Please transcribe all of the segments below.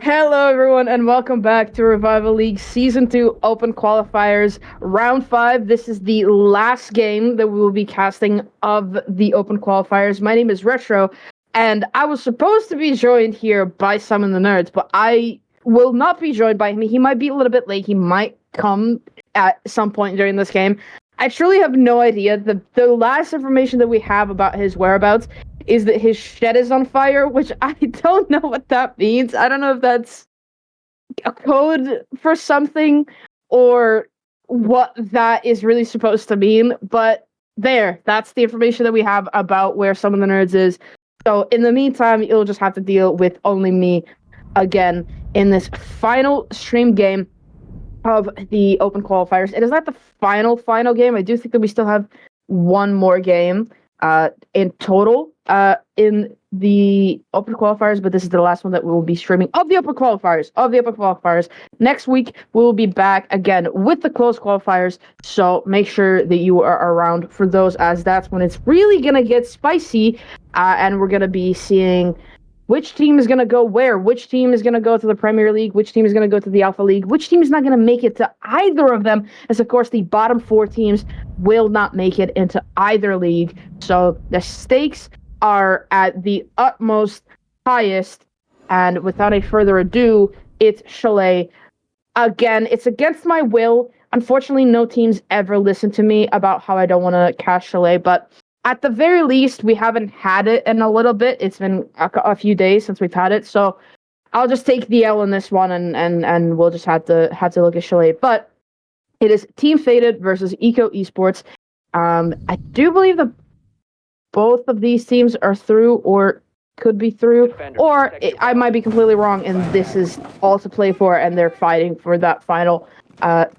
Hello, everyone, and welcome back to Revival League Season 2 Open Qualifiers Round 5. This is the last game that we will be casting of the Open Qualifiers. My name is Retro, and I was supposed to be joined here by Summon the Nerds, but I will not be joined by him. He might be a little bit late. He might come at some point during this game. I truly have no idea. The last information that we have about his whereabouts is that his shed is on fire, which I don't know what that means. I don't know if that's a code for something or what that is really supposed to mean, but that's the information that we have about where some of the nerds is. So in the meantime, you'll just have to deal with only me again in this final stream game of the Open Qualifiers. It is not the final game. I do think that we still have one more game in total in the Open Qualifiers, but this is the last one that we will be streaming of the Open Qualifiers. Next week, we will be back again with the closed qualifiers, so make sure that you are around for those, as that's when it's really going to get spicy, and we're going to be seeing which team is going to go where, which team is going to go to the Premier League, which team is going to go to the Alpha League, which team is not going to make it to either of them, as of course the bottom 4 teams will not make it into either league. So the stakes are at the utmost highest, and without a further ado, it's Chalet. Again, it's against my will. Unfortunately, no teams ever listen to me about how I don't want to cast Chalet, but at the very least, we haven't had it in a little bit. It's been a few days since we've had it, so I'll just take the L in this one, and we'll just have to look at Chalet. But it is Team Faded versus EKO ESPORTS. I do believe that both of these teams are through, or could be through, or I might be completely wrong, and this is all to play for, and they're fighting for that final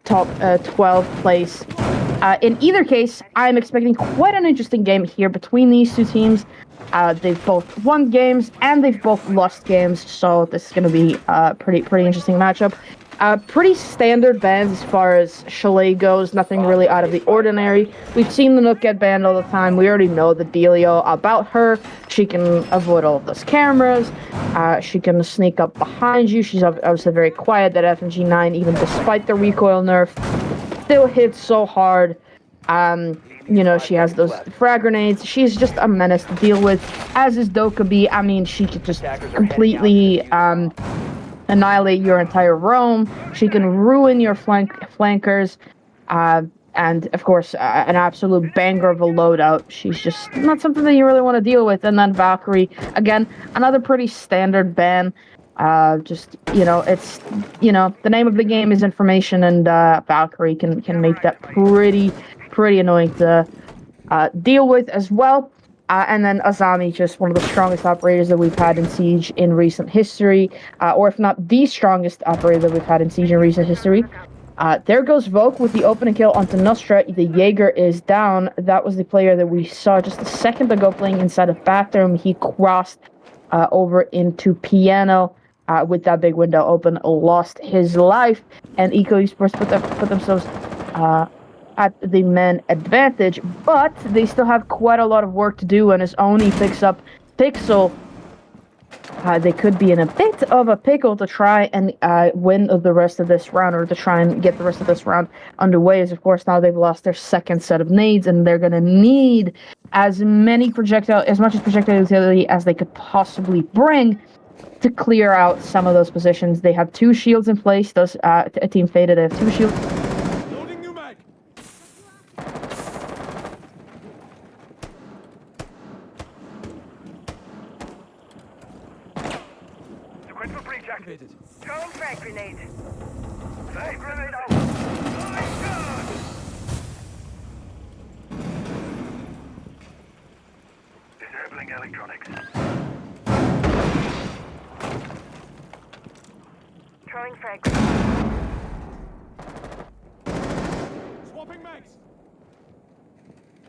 top 12 place. In either case, I'm expecting quite an interesting game here between these two teams. They've both won games and they've both lost games, so this is going to be a pretty interesting matchup. Pretty standard bans as far as Chalet goes, nothing really out of the ordinary. We've seen the Nook get banned all the time. We already know the dealio about her. She can avoid all of those cameras. She can sneak up behind you. She's obviously very quiet. That FMG9, even despite the recoil nerf, still hits so hard. She has those frag grenades. She's just a menace to deal with, as is Dokkaebi. I mean, she could just completely annihilate your entire roam. She can ruin your flankers. And, of course, an absolute banger of a loadout. She's just not something that you really want to deal with. And then Valkyrie, again, another pretty standard ban. It's, the name of the game is information, and Valkyrie can make that pretty annoying to deal with as well. And then Azami, just one of the strongest operators that we've had in Siege in recent history, or if not the strongest operator that we've had in Siege in recent history. There goes Vogue with the opening kill onto Nostra. The Jaeger is down. That was the player that we saw just a second ago playing inside a bathroom. He crossed over into Piano with that big window open, lost his life, and EKO ESPORTS put themselves at the man advantage, but they still have quite a lot of work to do, and as Oni picks up Pixel, they could be in a bit of a pickle to try and win the rest of this round, or to try and get the rest of this round underway, as of course now they've lost their second set of nades, and they're going to need as much projectile utility as they could possibly bring to clear out some of those positions. They have 2 shields in place. Those Team Faded, they have 2 shields. Throwing frag grenade. Frag grenade out. Nice shot. Disabling electronics. Throwing frag grenade. Swapping mags.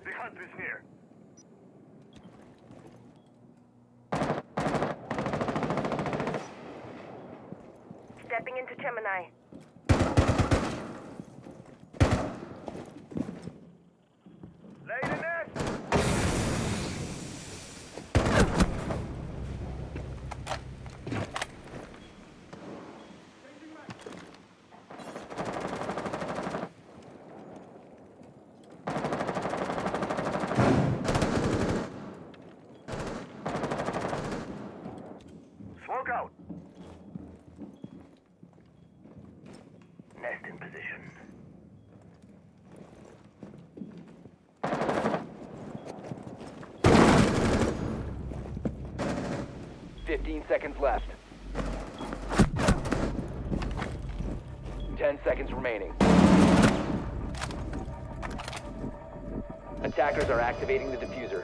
The hunt is here. Stepping into Gemini. Laid in there. 15 seconds left. 10 seconds remaining. Attackers are activating the diffuser.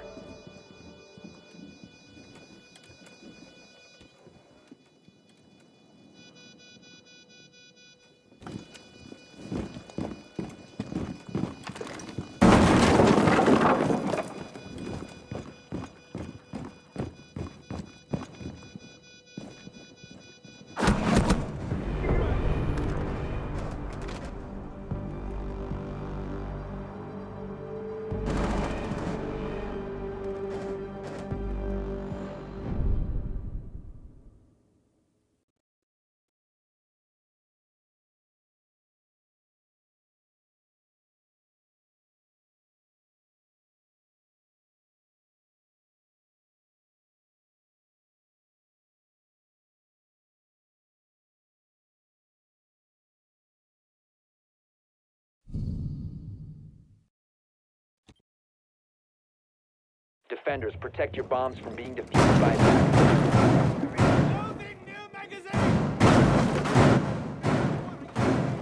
Defenders, protect your bombs from being defused by attackers.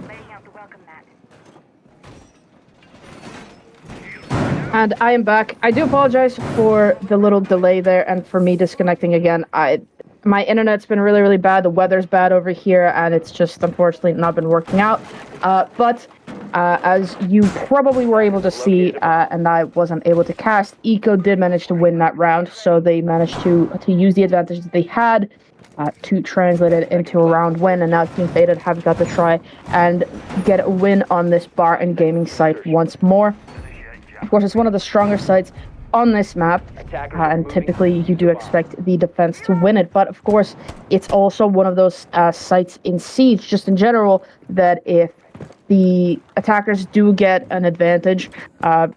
Laying out the welcome mat. And I am back. I do apologize for the little delay there and for me disconnecting again. My internet's been really, really bad. The weather's bad over here, and it's just unfortunately not been working out. But as you probably were able to see, and I wasn't able to cast, EKO did manage to win that round, so they managed to use the advantage that they had to translate it into a round win, and now Team Faded have got to try and get a win on this bar and gaming site once more. Of course, it's one of the stronger sites on this map, and typically you do expect the defense to win it, but of course it's also one of those sites in Siege, just in general, that if the attackers do get an advantage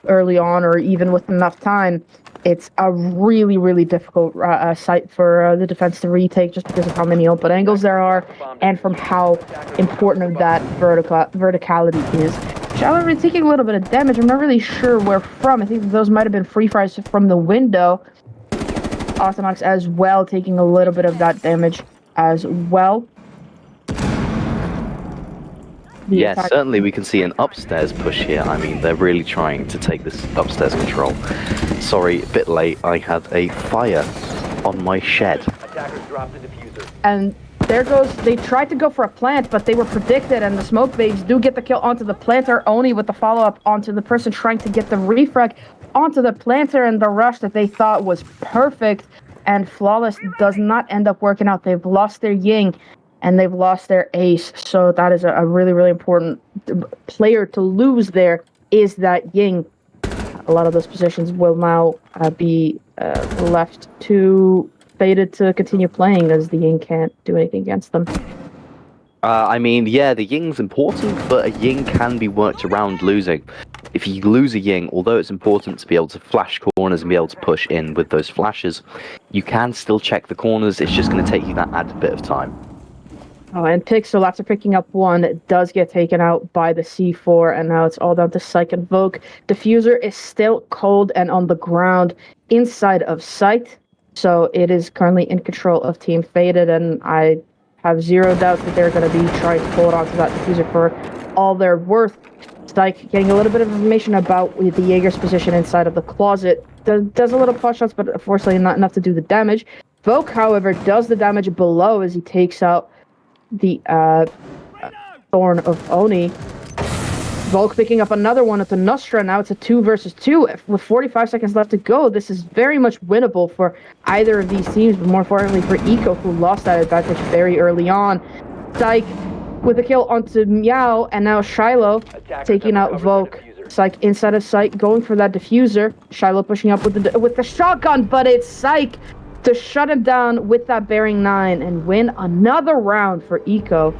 early on or even with enough time, it's a really, really difficult site for the defense to retake, just because of how many open angles there are and from how important that verticality is. Shallow is taking a little bit of damage. I'm not really sure where from. I think those might have been free fires from the window. Autonox as well, taking a little bit of that damage as well. Yes, certainly we can see an upstairs push here. I mean, they're really trying to take this upstairs control. Sorry, a bit late. I had a fire on my shed. Attackers dropped the diffuser. And there goes, they tried to go for a plant, but they were predicted, and the smoke babes do get the kill onto the planter, only with the follow-up onto the person trying to get the refrag onto the planter, and the rush that they thought was perfect and flawless does not end up working out. They've lost their Ying, and they've lost their ace, so that is a really, really important player to lose there, is that Ying. A lot of those positions will now be left to Faded to continue playing, as the Ying can't do anything against them. I mean, yeah, the Ying's important, but a Ying can be worked around losing. If you lose a Ying, although it's important to be able to flash corners and be able to push in with those flashes, you can still check the corners. It's just going to take you that added bit of time. Oh, and Pixel, after picking up one, it does get taken out by the C4, and now it's all down to Psych and Vogue. Diffuser is still cold and on the ground inside of sight, so it is currently in control of Team Faded, and I have zero doubt that they're going to be trying to hold on to that diffuser for all they're worth. Psych getting a little bit of information about the Jaeger's position inside of the closet. Does a little pot shots, but unfortunately not enough to do the damage. Vogue, however, does the damage below as he takes out the Thorn of Oni. Volk picking up another one at the Nostra. Now it's a 2 versus 2. With 45 seconds left to go, this is very much winnable for either of these teams, but more importantly for EKO, who lost that advantage very early on. Psych with a kill onto Meow, and now Shiloh taking out Volk. Psych inside of Psych, going for that diffuser. Shiloh pushing up with the shotgun, but it's Psych to shut him down with that bearing 9 and win another round for EKO.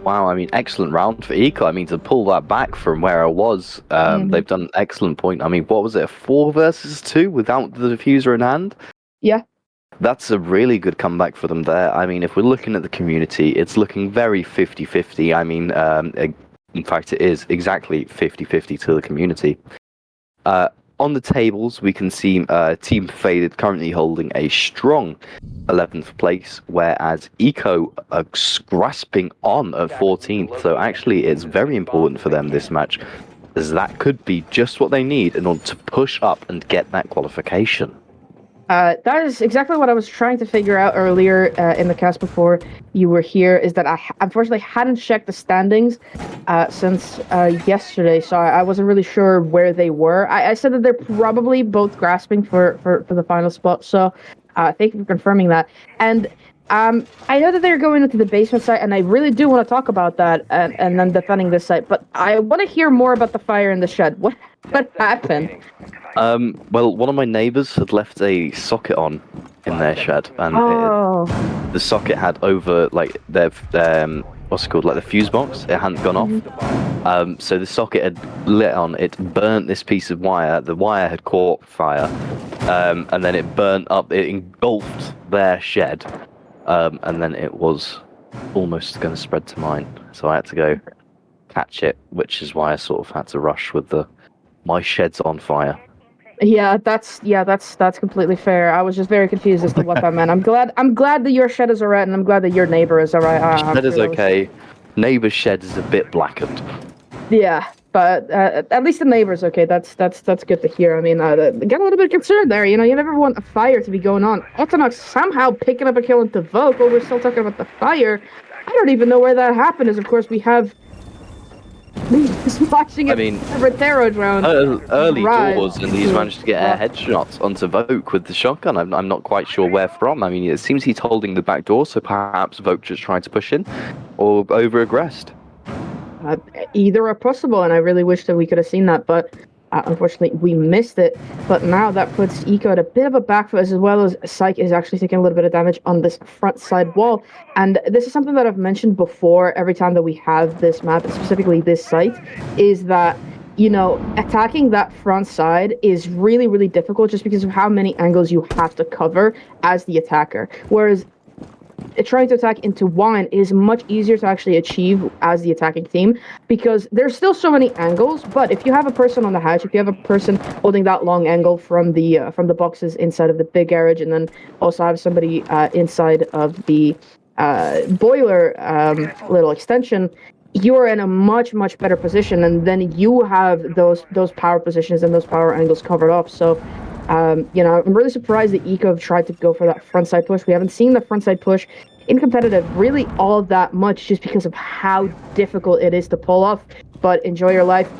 Wow, I mean, excellent round for EKO. I mean, to pull that back from where I was, they've done an excellent point. I mean, what was it, a 4 versus 2 without the diffuser in hand? Yeah. That's a really good comeback for them there. I mean, if we're looking at the community, it's looking very 50-50. I mean, in fact, it is exactly 50-50 to the community. on the tables, we can see Team Faded currently holding a strong 11th place, whereas EKO are grasping on at 14th. So actually, it's very important for them this match, as that could be just what they need in order to push up and get that qualification. That is exactly what I was trying to figure out earlier in the cast before you were here, is that I unfortunately hadn't checked the standings since yesterday, so I wasn't really sure where they were. I said that they're probably both grasping for the final spot, so thank you for confirming that. And I know that they're going into the basement site, and I really do want to talk about that and then defending this site, but I want to hear more about the fire in the shed. What happened? Well, one of my neighbours had left a socket on in their shed, and the socket had over like their what's it called, like the fuse box. It hadn't gone off, so the socket had lit on. It burnt this piece of wire. The wire had caught fire, and then it burnt up. It engulfed their shed, and then it was almost going to spread to mine. So I had to go catch it, which is why I sort of had to rush with my shed's on fire. Yeah, that's completely fair. I was just very confused as to what that meant. I'm glad that your shed is alright, and I'm glad that your neighbor is alright. Shed is okay. Neighbor's shed is a bit blackened. Yeah, but at least the neighbor's okay. That's good to hear. I mean, get a little bit concerned there. You know, you never want a fire to be going on. Autonox somehow picking up a kill into Vogue, but we're still talking about the fire. I don't even know where that happened. As of course we have. Just watching it. I mean, Rotero drone early doors, and he's managed to get a headshot onto Vogue with the shotgun. I'm not quite sure where from. I mean, it seems he's holding the back door, so perhaps Vogue just trying to push in, or over-aggressed. Either are possible, and I really wish that we could have seen that, but unfortunately we missed it. But now that puts EKO at a bit of a back foot, as well as Psych is actually taking a little bit of damage on this front side wall. And this is something that I've mentioned before every time that we have this map, specifically this site, is that, you know, attacking that front side is really, really difficult just because of how many angles you have to cover as the attacker. Whereas trying to attack into wine is much easier to actually achieve as the attacking team, because there's still so many angles. But if you have a person on the hatch, if you have a person holding that long angle from the boxes inside of the big garage, and then also have somebody inside of the boiler little extension, you're in a much better position, and then you have those power positions and those power angles covered up. So you know, I'm really surprised that EKO have tried to go for that frontside push. We haven't seen the frontside push in competitive really all that much, just because of how difficult it is to pull off. But Enjoy Your Life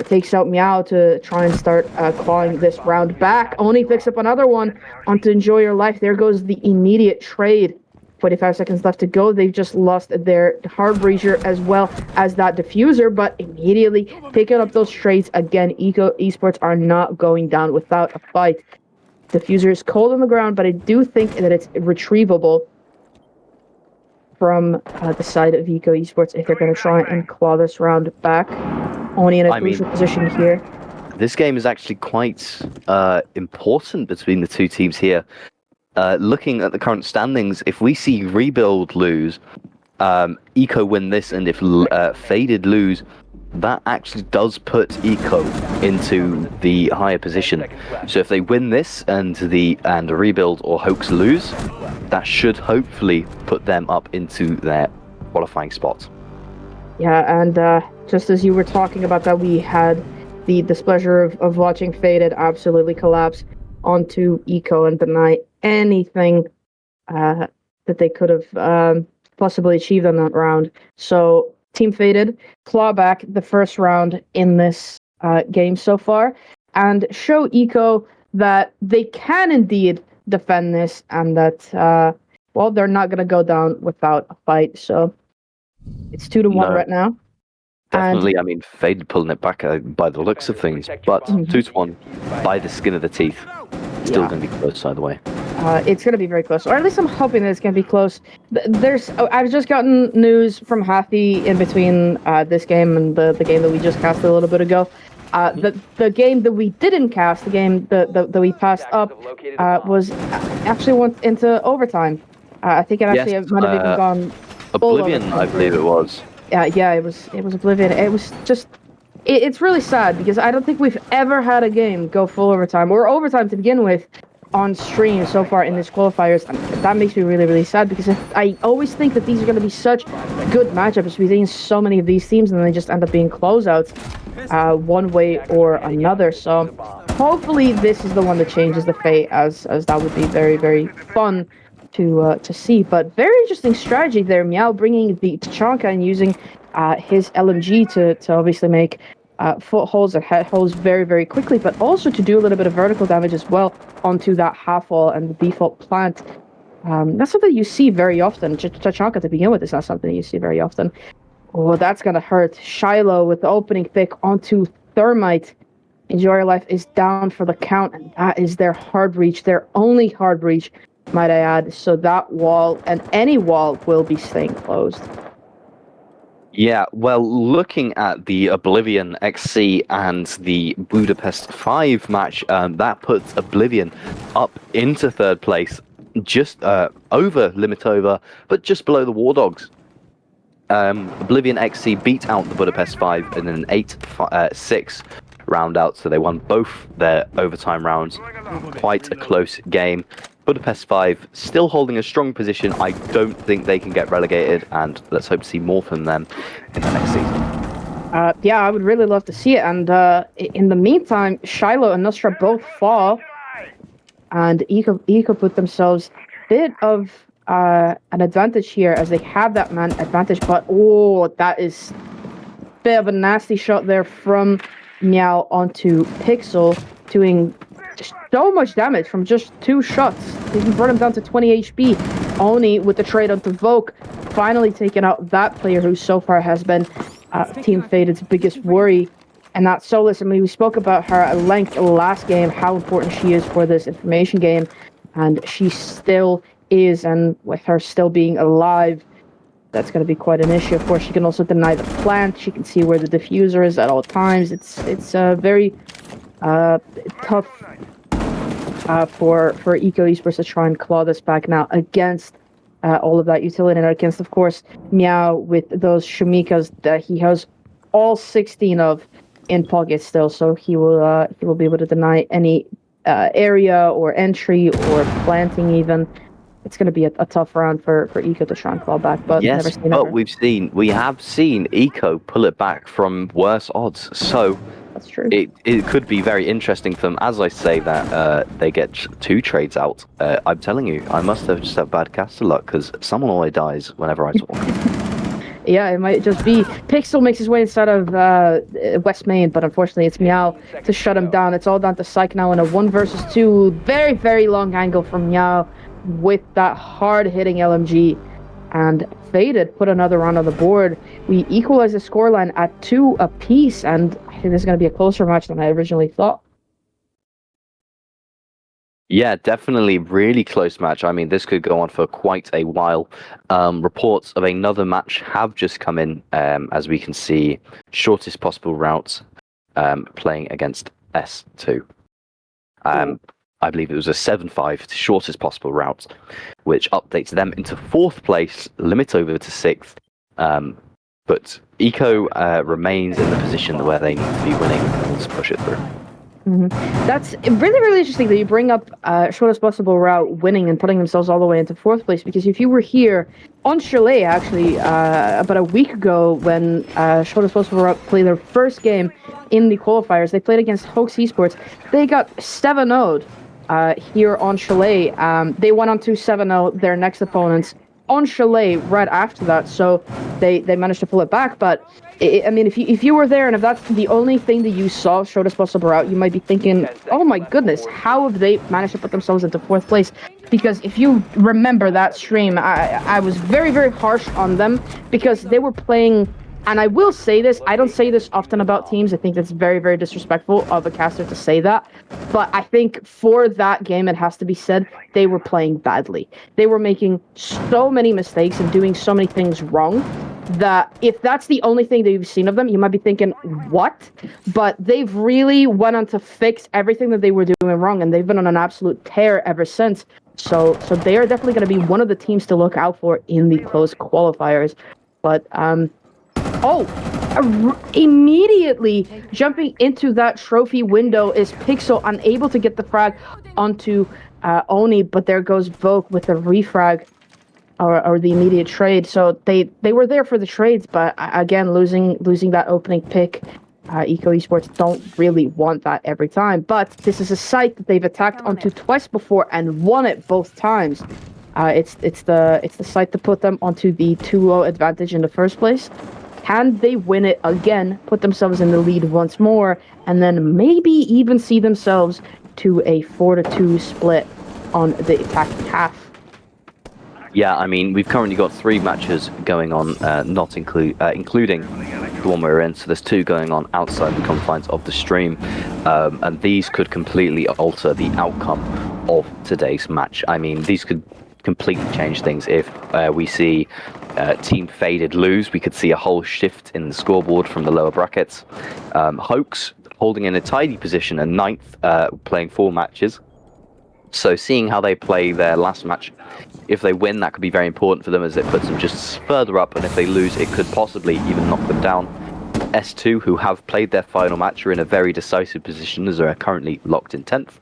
takes out Meow to try and start clawing this round back. Oni picks up another one onto Enjoy Your Life. There goes the immediate trade. 45 seconds left to go. They've just lost their hard breacher as well as that diffuser, but immediately picking up those trades again. EKO Esports are not going down without a fight. Diffuser is cold on the ground, but I do think that it's retrievable from the side of EKO Esports if they're going to try and claw this round back. Only in a crucial position here. This game is actually quite important between the two teams here. Looking at the current standings, if we see Rebuild lose, EKO win this, and if Faded lose, that actually does put EKO into the higher position. So if they win this and Rebuild or Hoax lose, that should hopefully put them up into their qualifying spot. Yeah, and just as you were talking about that, we had the displeasure of watching Faded absolutely collapse onto EKO and deny anything that they could have possibly achieved on that round. So Team Faded claw back the first round in this game so far, and show EKO that they can indeed defend this, and that well, they're not going to go down without a fight. So it's 2-1 right now. Definitely, and I mean, Faded pulling it back by the looks of things, but 2-1 by the skin of the teeth. Still going to be close either way. It's going to be very close, or at least I'm hoping that it's going to be close. I've just gotten news from Hathi in between this game and the game that we just cast a little bit ago. The game that we didn't cast, the game that we passed up, was actually went into overtime. I think it actually might have even gone Oblivion, I believe it was. Yeah, it was Oblivion. It was just it's really sad because I don't think we've ever had a game go full overtime or overtime to begin with on stream so far in this qualifiers, and that makes me really, really sad because I always think that these are going to be such good matchups. We've seen so many of these teams, and they just end up being closeouts, one way or another. So hopefully, this is the one that changes the fate, as that would be very, very fun to see. But very interesting strategy there, Meow bringing the Tachanka and using his LMG to obviously make footholds or headholds very, very quickly, but also to do a little bit of vertical damage as well onto that half wall and the default plant. That's something you see very often. Tachanka to begin with is not something you see very often. Oh, that's gonna hurt. Shiloh with the opening pick onto Thermite. Enjoy Your Life is down for the count, and that is their hard breach, their only hard breach, might I add. So that wall, and any wall, will be staying closed. Yeah, well, looking at the Oblivion XC and the Budapest 5 match, that puts Oblivion up into third place, just over Limitova, but just below the War Dogs. Oblivion XC beat out the Budapest 5 in an 8-6 round out, so they won both their overtime rounds. Quite a close game. Budapest 5 still holding a strong position. I don't think they can get relegated, and let's hope to see more from them in the next season. Yeah, I would really love to see it. And in the meantime, Shiloh and Nusra both fall, and EKO put themselves a bit of an advantage here as they have that man advantage. But oh, that is a bit of a nasty shot there from Meow onto Pixel, doing just so much damage from just 2 shots. He brought him down to 20 HP. Oni with the trade onto Voke, finally taking out that player who so far has been Team Faded's biggest worry. And that's Solus. I mean, we spoke about her at length last game, how important she is for this information game. And she still is, and with her still being alive, that's going to be quite an issue. Of course, she can also deny the plant. She can see where the diffuser is at all times. It's very tough for EKO Esports to try and claw this back now against all of that utility, and against, of course, Meow with those Shumikas that he has all 16 of in pocket still. So he will be able to deny any area or entry or planting even. It's going to be a tough round for EKO to try and claw back, but yes, never seen but ever. we have seen EKO pull it back from worse odds. So That's true. It could be very interesting for them. As I say that they get 2 trades out. I'm telling you, I must have just had bad caster luck because someone always dies whenever I talk. Yeah, it might just be. Pixel makes his way inside of West Main, but unfortunately it's Meow to shut him down. It's all down to Psych now in a 1 versus 2. Very, very long angle from Meow with that hard-hitting LMG. And Faded put another round on the board. We equalize the scoreline at 2 apiece, and I think this is going to be a closer match than I originally thought. Yeah, definitely really close match. I mean, this could go on for quite a while. Reports of another match have just come in, as we can see, shortest possible routes playing against S2. I believe it was a 7-5 to shortest possible route, which updates them into 4th place, limit over to 6th. But EKO remains in the position where they need to be winning and to push it through. Mm-hmm. That's really, really interesting that you bring up shortest possible route winning and putting themselves all the way into 4th place, because if you were here on Chalet, actually, about a week ago when shortest possible route played their first game in the qualifiers, they played against Hoax Esports. They got 7-0'd here on Chalet. They went on to 7-0 their next opponents on Chalet right after that, so they managed to pull it back. But I mean, if you were there and if that's the only thing that you saw shortest possible route, you might be thinking, oh my goodness, how have they managed to put themselves into 4th place? Because if you remember that stream, I was very, very harsh on them because they were playing. And I will say this, I don't say this often about teams. I think that's very, very disrespectful of a caster to say that. But I think for that game, it has to be said, they were playing badly. They were making so many mistakes and doing so many things wrong that if that's the only thing that you've seen of them, you might be thinking, what? But they've really went on to fix everything that they were doing wrong, and they've been on an absolute tear ever since. So they are definitely going to be one of the teams to look out for in the close qualifiers. But, oh, Immediately jumping into that trophy window is Pixel, unable to get the frag onto Oni, but there goes Vogue with the refrag or the immediate trade. So they were there for the trades, but again, losing that opening pick. EKO Esports don't really want that every time, but this is a site that they've attacked onto twice before and won it both times. It's the site that put them onto the 2-0 advantage in the first place. Can they win it again, put themselves in the lead once more, and then maybe even see themselves to a 4-2 split on the attacking half? Yeah, I mean, we've currently got 3 matches going on, not including the one we're in, so there's 2 going on outside the confines of the stream, and these could completely alter the outcome of today's match. I mean, these could completely change things. If we see Team Faded lose, we could see a whole shift in the scoreboard from the lower brackets. Hoax holding in a tidy position at 9th, playing 4 matches. So seeing how they play their last match, if they win, that could be very important for them as it puts them just further up, and if they lose, it could possibly even knock them down. S2, who have played their final match, are in a very decisive position as they are currently locked in 10th.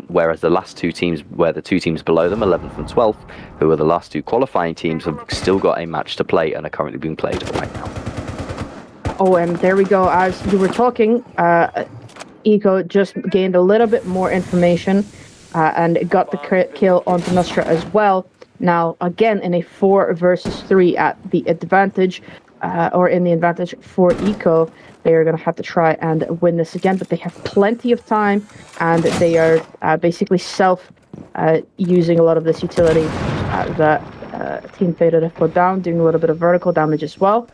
Whereas the last 2 teams, where the 2 teams below them, 11th and 12th, who are the last 2 qualifying teams, have still got a match to play and are currently being played right now. Oh, and there we go. As you were talking, EKO just gained a little bit more information and got the kill onto Nostra as well. Now, again, in a 4 versus 3 at the advantage, or in the advantage for EKO. They are going to have to try and win this again, but they have plenty of time, and they are basically using a lot of this utility that Team Faded have put down, doing a little bit of vertical damage as well.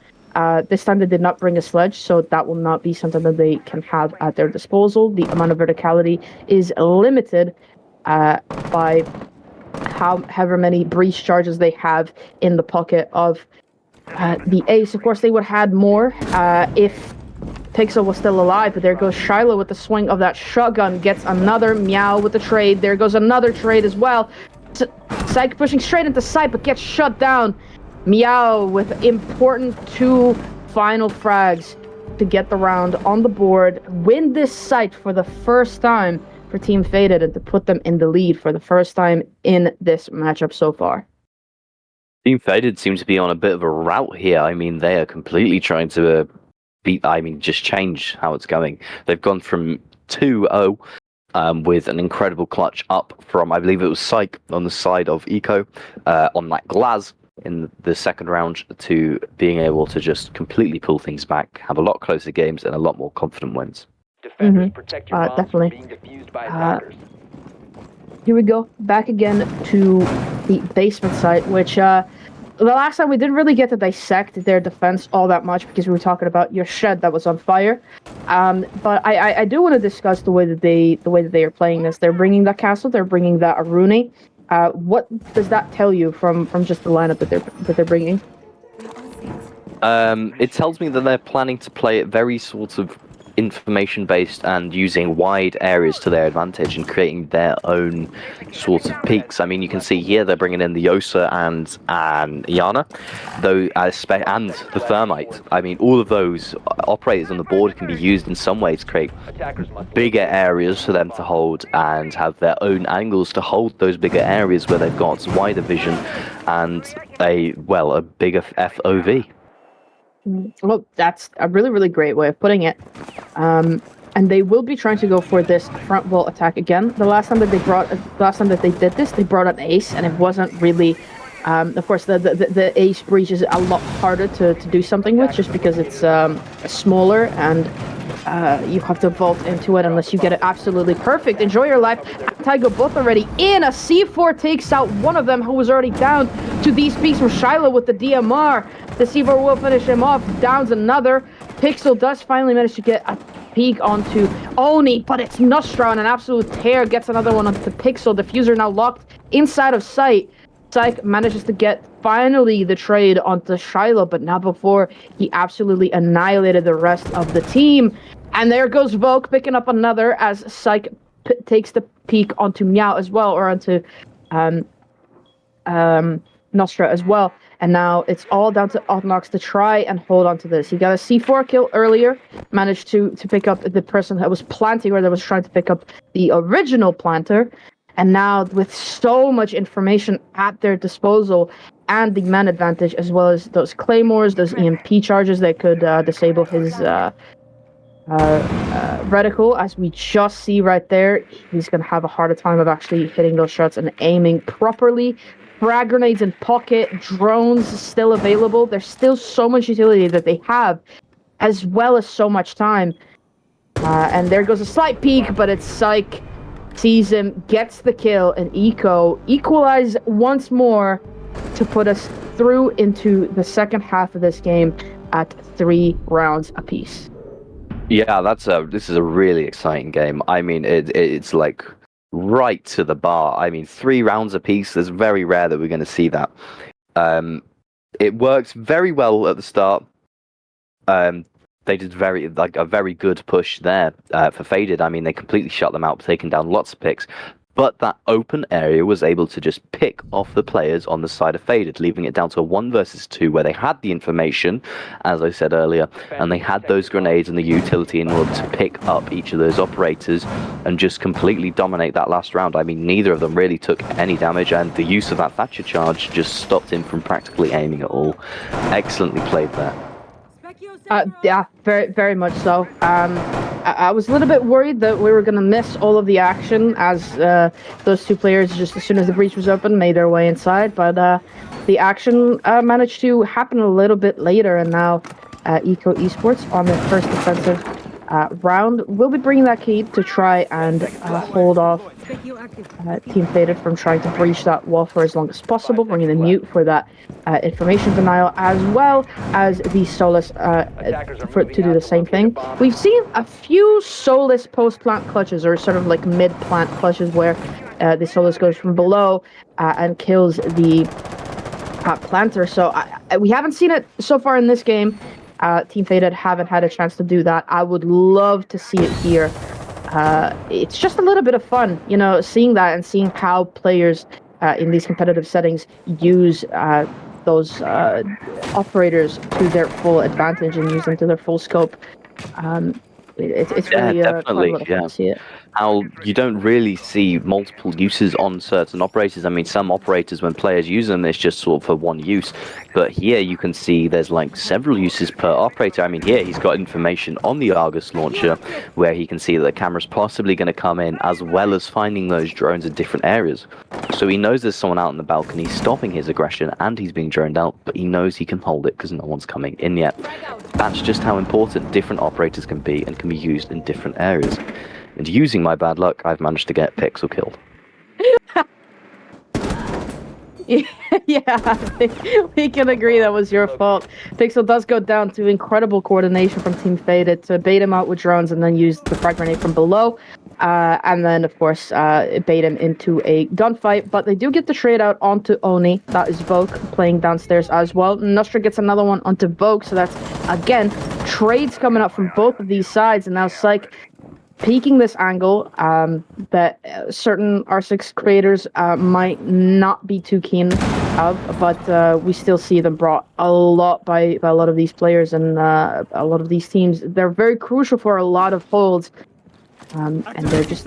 This time they did not bring a sledge, so that will not be something that they can have at their disposal. The amount of verticality is limited by however many breach charges they have in the pocket of the ace. Of course, they would have had more if Pixel was still alive, but there goes Shiloh with the swing of that shotgun, gets another meow with the trade. There goes another trade as well. Psych pushing straight into sight, but gets shut down. Meow with important 2 final frags to get the round on the board, win this site for the first time for Team Faded, and to put them in the lead for the first time in this matchup so far. Team Faded seems to be on a bit of a route here. I mean, they are completely trying to just change how it's going. They've gone from 2-0 with an incredible clutch up from, I believe it was Psych on the side of EKO on that Glaz in the second round, to being able to just completely pull things back, have a lot closer games and a lot more confident wins. Defenders, protect your bombs definitely. from being defused by attackers. Here we go, back again to the basement site, which the last time we didn't really get to dissect their defense all that much because we were talking about your shed that was on fire. But I do want to discuss the way that they are playing this. They're bringing that castle, they're bringing that Arune. What does that tell you from just the lineup that they're bringing? It tells me that they're planning to play it very sort of information-based and using wide areas to their advantage and creating their own sort of peaks. I mean, you can see here they're bringing in the Yosa and Iana, though, and the Thermite. I mean, all of those operators on the board can be used in some way to create bigger areas for them to hold and have their own angles to hold those bigger areas where they've got wider vision and a bigger FOV. Well, that's a really, really great way of putting it. And they will be trying to go for this front wall attack again. The last time that they did this, they brought an ace, and it wasn't really. Of course, the ace breach is a lot harder to do something with, just because it's smaller and you have to vault into it unless you get it absolutely perfect. Enjoy your life. Tiger both already in. A C4 takes out one of them who was already down to these peaks from Shiloh with the DMR. The C4 will finish him off. Downs another. Pixel does finally manage to get a peek onto Oni, but it's Nostra on an absolute tear. Gets another one onto Pixel. Diffuser now locked inside of sight. Psych manages to get finally the trade onto Shiloh, but not before he absolutely annihilated the rest of the team. And there goes Vogue picking up another as Psych takes the peek onto Meow as well, or onto Nostra as well. And now it's all down to Otnox to try and hold on to this. He got a C4 kill earlier, managed to pick up the person that was planting or that was trying to pick up the original planter. And now with so much information at their disposal and the man advantage, as well as those claymores, those EMP charges that could disable his reticle, as we just see right there, he's going to have a harder time of actually hitting those shots and aiming properly. Frag grenades in pocket, drones still available. There's still so much utility that they have, as well as so much time. And there goes a slight peek, but it's Psych. Sees him, gets the kill, and EKO equalize once more to put us through into the second half of this game at 3 rounds apiece. Yeah, this is a really exciting game. I mean, it's like right to the bar. I mean, 3 rounds apiece. It's very rare that we're going to see that. It works very well at the start. They did a very good push there for Faded. I mean, they completely shut them out, taking down lots of picks. But that open area was able to just pick off the players on the side of Faded, leaving it down to a 1 versus 2 where they had the information, as I said earlier, and they had those grenades and the utility in order to pick up each of those operators and just completely dominate that last round. I mean, neither of them really took any damage, and the use of that Thatcher charge just stopped him from practically aiming at all. Excellently played there. Yeah, very, very much so. I was a little bit worried that we were going to miss all of the action as those 2 players, just as soon as the breach was open, made their way inside. But the action managed to happen a little bit later, and now EKO ESPORTS on their first defensive round will be bringing that key to try and hold off Team Faded from trying to breach that wall for as long as possible, bringing the mute for that information denial, as well as the Solus to do the same thing. We've seen a few Solus post-plant clutches, or sort of like mid-plant clutches, where the Solus goes from below and kills the planter. So we haven't seen it so far in this game. Team Faded haven't had a chance to do that. I would love to see it here. It's just a little bit of fun, you know, seeing that and seeing how players in these competitive settings use those operators to their full advantage and use them to their full scope. It's really definitely, fun to see it. How you don't really see multiple uses on certain operators. I mean, some operators, when players use them, it's just sort of for one use. But here you can see there's like several uses per operator. I mean, here he's got information on the Argus launcher where he can see that the camera's possibly going to come in, as well as finding those drones in different areas. So he knows there's someone out on the balcony stopping his aggression, and he's being droned out, but he knows he can hold it because no one's coming in yet. That's just how important different operators can be and can be used in different areas. And using my bad luck, I've managed to get Pixel killed. Yeah, we can agree that was your fault. Pixel does go down to incredible coordination from Team Faded to bait him out with drones and then use the frag grenade from below. And then, of course, bait him into a gunfight. But they do get the trade out onto Oni. That is Vogue playing downstairs as well. Nostra gets another one onto Vogue. So that's, again, trades coming up from both of these sides. And now Psych peeking this angle that certain R6 creators might not be too keen of, but we still see them brought a lot by a lot of these players and a lot of these teams. They're very crucial for a lot of holds, and they're just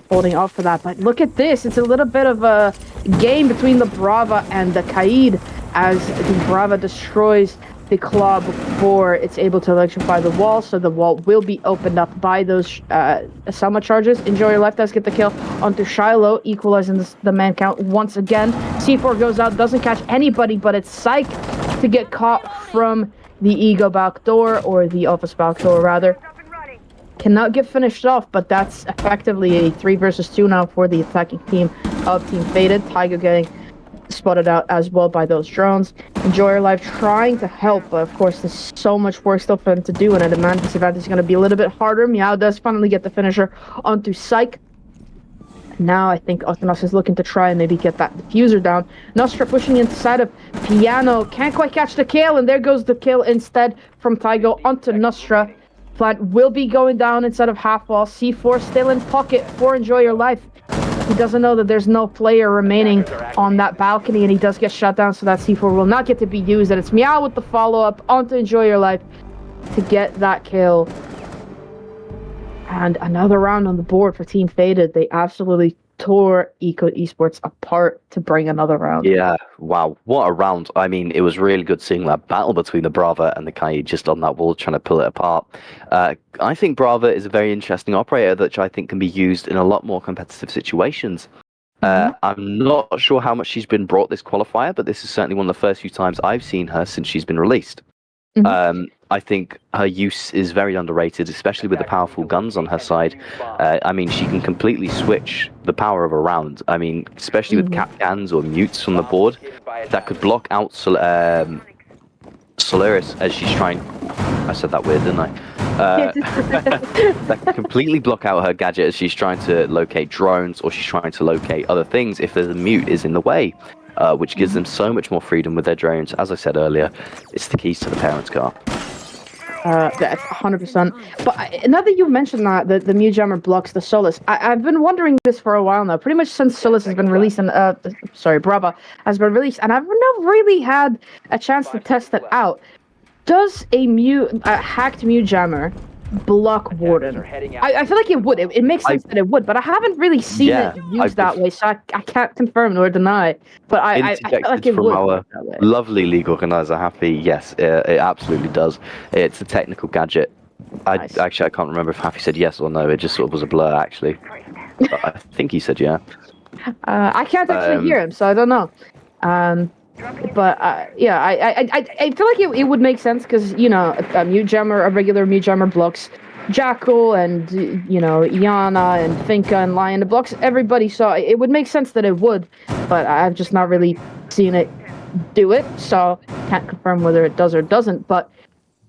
holding off for that. But look at this. It's a little bit of a game between the Brava and the Kaid, as the Brava destroys the claw before it's able to electrify the wall, so the wall will be opened up by those Selma charges. Enjoy Your Life does get the kill onto Shiloh, equalizing the man count once again. C4 goes out, doesn't catch anybody, but it's Psych to get caught from the Ego back door, or the office back door rather. Cannot get finished off, but that's effectively a 3 versus 2 now for the attacking team of Team Faded. Tiger getting spotted out as well by those drones. Enjoy Your Life trying to help, but of course there's so much work still for him to do, and a man disadvantage is going to be a little bit harder. Meow does finally get the finisher onto Psych. Now I think Otanos is looking to try and maybe get that diffuser down. Nostra pushing inside of Piano, can't quite catch the kill, and there goes the kill instead from Tygo onto Nostra. Plant will be going down inside of half wall. C4 still in pocket for Enjoy Your Life. He doesn't know that there's no player remaining on that balcony, and he does get shut down, so that C4 will not get to be used. And it's Meow with the follow-up onto Enjoy Your Life to get that kill. And another round on the board for Team Faded. They absolutely tore EKO Esports apart to bring another round. Yeah, wow, what a round. I mean, it was really good seeing that battle between the Brava and the Kai just on that wall trying to pull it apart. I think Brava is a very interesting operator that I think can be used in a lot more competitive situations. I'm not sure how much she's been brought this qualifier, but this is certainly one of the first few times I've seen her since she's been released. I think her use is very underrated, especially with the powerful guns on her side. I mean, she can completely switch the power of a round. I mean, especially with cap cans or mutes on the board, that could block out Solaris as she's trying... I said that weird, didn't I? That could completely block out her gadget as she's trying to locate drones or she's trying to locate other things if the mute is in the way. Which gives them so much more freedom with their drones. As I said earlier, it's the keys to the parents' car. That's 100%. But now that you mentioned that, the Mew Jammer blocks the Solus, I've been wondering this for a while now. Pretty much since Solus has been released, and Brava has been released, and I've never really had a chance to test it out. Does a hacked Mew Jammer block Warden? I feel like it would. It makes sense that it would, but I haven't really seen it used that way, so I can't confirm nor deny. But I feel like it from would. Our lovely league organizer, Happy. Yes, it absolutely does. It's a technical gadget. Nice. I can't remember if Happy said yes or no. It just sort of was a blur, actually. But I think he said yeah. I can't actually hear him, so I don't know. But yeah, I feel like it would make sense because, you know, a regular Mew Jammer blocks Jackal and, you know, Iana and Finka and Lion. It blocks everybody, so it would make sense that it would, but I've just not really seen it do it, so can't confirm whether it does or doesn't. But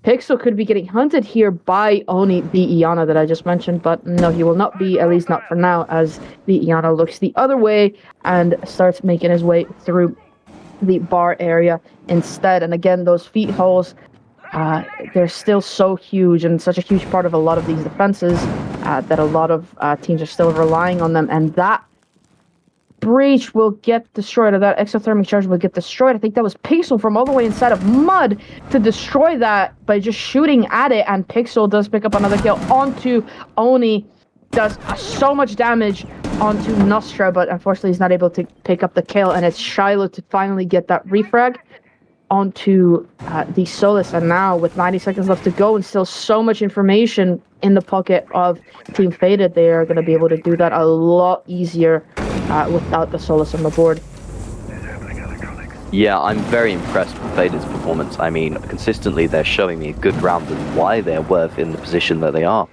Pixel could be getting hunted here by Oni, the Iana that I just mentioned, but no, he will not be, at least not for now, as the Iana looks the other way and starts making his way through the bar area instead. And again, those feet holes, they're still so huge and such a huge part of a lot of these defenses that a lot of teams are still relying on them, and that breach will get destroyed, or that exothermic charge will get destroyed. I think that was Pixel from all the way inside of Mud to destroy that by just shooting at it, and Pixel does pick up another kill onto Oni, does so much damage onto Nostra, but unfortunately he's not able to pick up the kill, and it's Shiloh to finally get that refrag onto the Solus. And now with 90 seconds left to go and still so much information in the pocket of Team Faded, they are going to be able to do that a lot easier without the Solus on the board. Yeah, I'm very impressed with Faded's performance. I mean, consistently they're showing me a good round and why they're worth in the position that they are.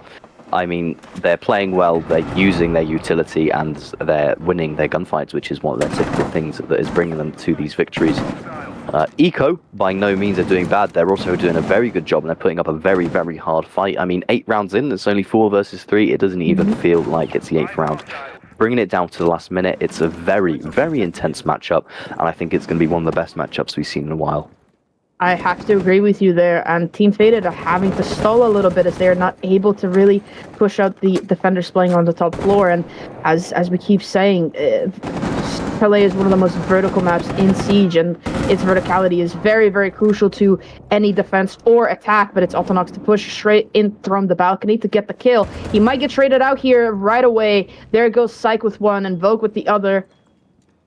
I mean, they're playing well, they're using their utility, and they're winning their gunfights, which is one of their typical things that is bringing them to these victories. EKO, by no means are doing bad. They're also doing a very good job, and they're putting up a very, very hard fight. I mean, 8 rounds in, it's only 4 versus 3. It doesn't even feel like it's the 8th round. Bringing it down to the last minute, it's a very, very intense matchup, and I think it's going to be one of the best matchups we've seen in a while. I have to agree with you there, and Team Faded are having to stall a little bit as they are not able to really push out the defenders playing on the top floor. And as we keep saying, Calais is one of the most vertical maps in Siege, and its verticality is very, very crucial to any defense or attack, but it's Altonox to push straight in from the balcony to get the kill. He might get traded out here right away. There goes Psych with one and Vogue with the other.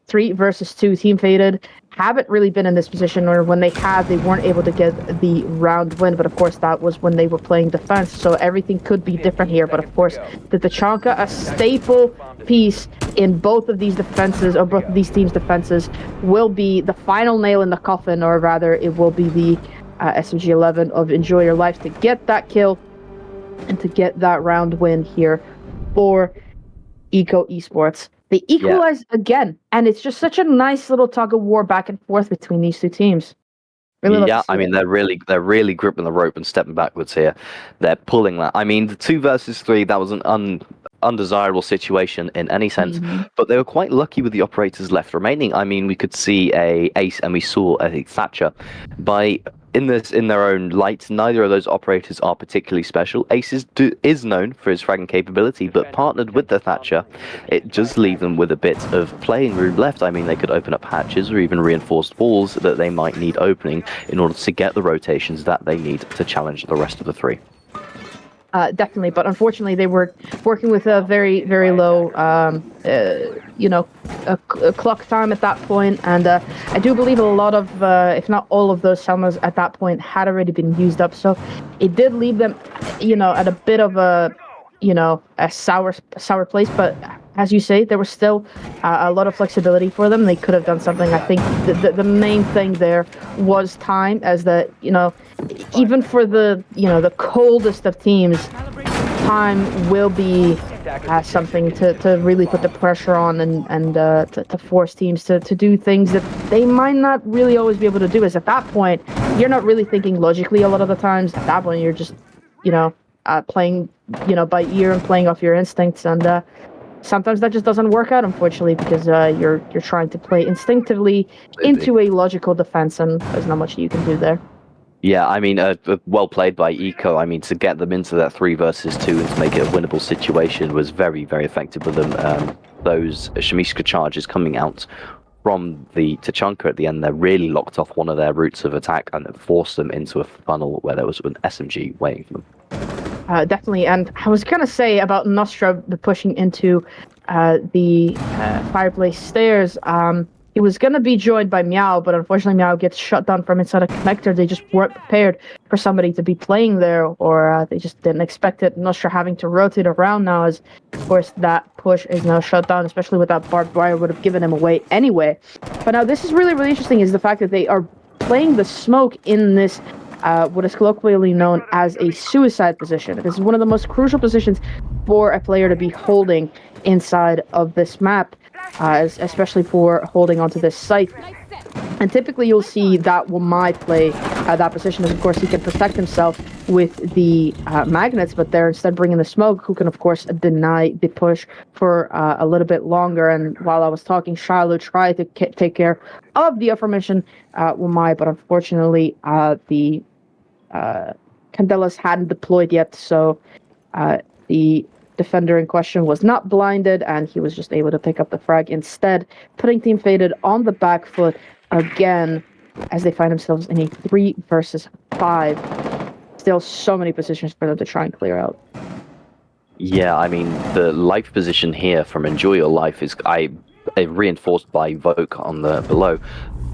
3 versus 2. Team Faded haven't really been in this position, or when they have, they weren't able to get the round win, but of course that was when they were playing defense, so everything could be different here. But of course, the Tachanka, a staple piece in both of these defenses, or both of these teams' defenses, will be the final nail in the coffin, or rather it will be the SMG-11 of Enjoy Your Life to get that kill and to get that round win here for EKO Esports. They equalize again, and it's just such a nice little tug of war back and forth between these two teams. Really yeah, I mean, they're really gripping the rope and stepping backwards here. They're pulling that. I mean, the 2 versus 3, that was an undesirable situation in any sense, Mhm. but they were quite lucky with the operators left remaining. I mean, we could see a Ace and we saw a Thatcher. In their own light, neither of those operators are particularly special. Ace is known for his fragging capability, but partnered with the Thatcher, it does leave them with a bit of playing room left. I mean, they could open up hatches or even reinforced walls that they might need opening in order to get the rotations that they need to challenge the rest of the three. Definitely, but unfortunately, they were working with a very, very low, a clock time at that point, and I do believe a lot of, if not all of those summers at that point had already been used up. So it did leave them, at a bit of a sour place. But as you say, there was still a lot of flexibility for them. They could have done something. I think the main thing there was time, as that even for the coldest of teams, time will be something to really put the pressure on and to force teams to do things that they might not really always be able to do. As at that point, you're not really thinking logically a lot of the times. At that point, you're just playing by ear and playing off your instincts, and sometimes that just doesn't work out, unfortunately, because you're trying to play instinctively into a logical defense, and there's not much you can do there. Yeah, I mean, well played by EKO. I mean, to get them into that 3 versus 2 and to make it a winnable situation was very, very effective with them. Those Shemiska charges coming out from the Tachanka at the end, they really locked off one of their routes of attack and it forced them into a funnel where there was an SMG waiting for them. Definitely, and I was gonna say about Nostra pushing into the fireplace stairs. He was gonna be joined by Meow, but unfortunately Meow gets shut down from inside a connector. They just weren't prepared for somebody to be playing there, or they just didn't expect it. Nostra having to rotate around now, as of course that push is now shut down, especially with that barbed wire would have given him away anyway. But now this is really, really interesting, is the fact that they are playing the smoke in this what is colloquially known as a suicide position. This is one of the most crucial positions for a player to be holding inside of this map, especially for holding onto this site. And typically you'll see that Wamai play that position, as of course he can protect himself with the magnets, but they're instead bringing the smoke, who can of course deny the push for a little bit longer. And while I was talking, Shiloh tried to take care of the aforementioned Wamai, but unfortunately the Candelas hadn't deployed yet, so the defender in question was not blinded, and he was just able to pick up the frag instead, putting Team Faded on the back foot again as they find themselves in a 3 versus 5. Still so many positions for them to try and clear out. Yeah, I mean, the life position here from Enjoy Your Life is reinforced by Voke on the below,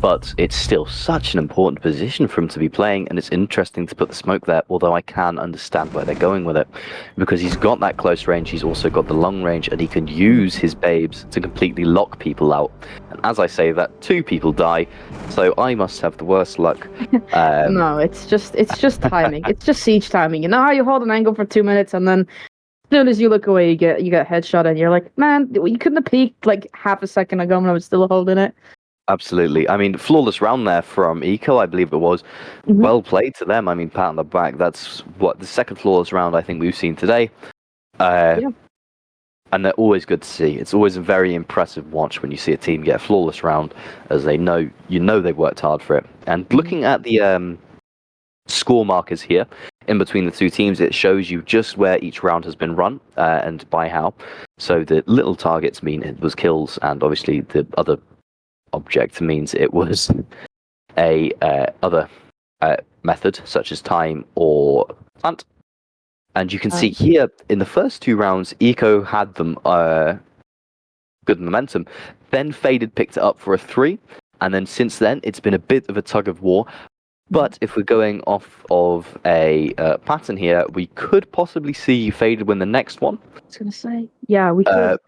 but it's still such an important position for him to be playing, and it's interesting to put the smoke there, although I can understand where they're going with it, because he's got that close range, he's also got the long range, and he can use his babes to completely lock people out. And as I say that, 2 people die, so I must have the worst luck. No, it's just timing. It's just siege timing. You know how you hold an angle for 2 minutes, and then as soon as you look away, you get headshot, and you're like, man, you couldn't have peeked like half a second ago when I was still holding it. Absolutely. I mean, flawless round there from EKO, I believe it was. Mm-hmm. Well played to them. I mean, pat on the back. That's the second flawless round I think we've seen today. Yeah. And they're always good to see. It's always a very impressive watch when you see a team get a flawless round, as they've worked hard for it. And looking at the score markers here in between the 2 teams, it shows you just where each round has been run and by how. So the little targets mean it was kills, and obviously the other object means it was a other method, such as time or plant. And you can see here in the first 2 rounds, EKO had them good momentum. Then Faded picked it up for a 3, and then since then it's been a bit of a tug of war. But if we're going off of a pattern here, we could possibly see Faded win the next one. I was gonna say, yeah, we could.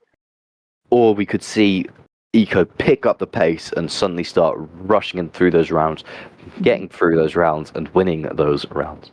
Or we could see EKO pick up the pace and suddenly start rushing in through those rounds, getting through those rounds and winning those rounds.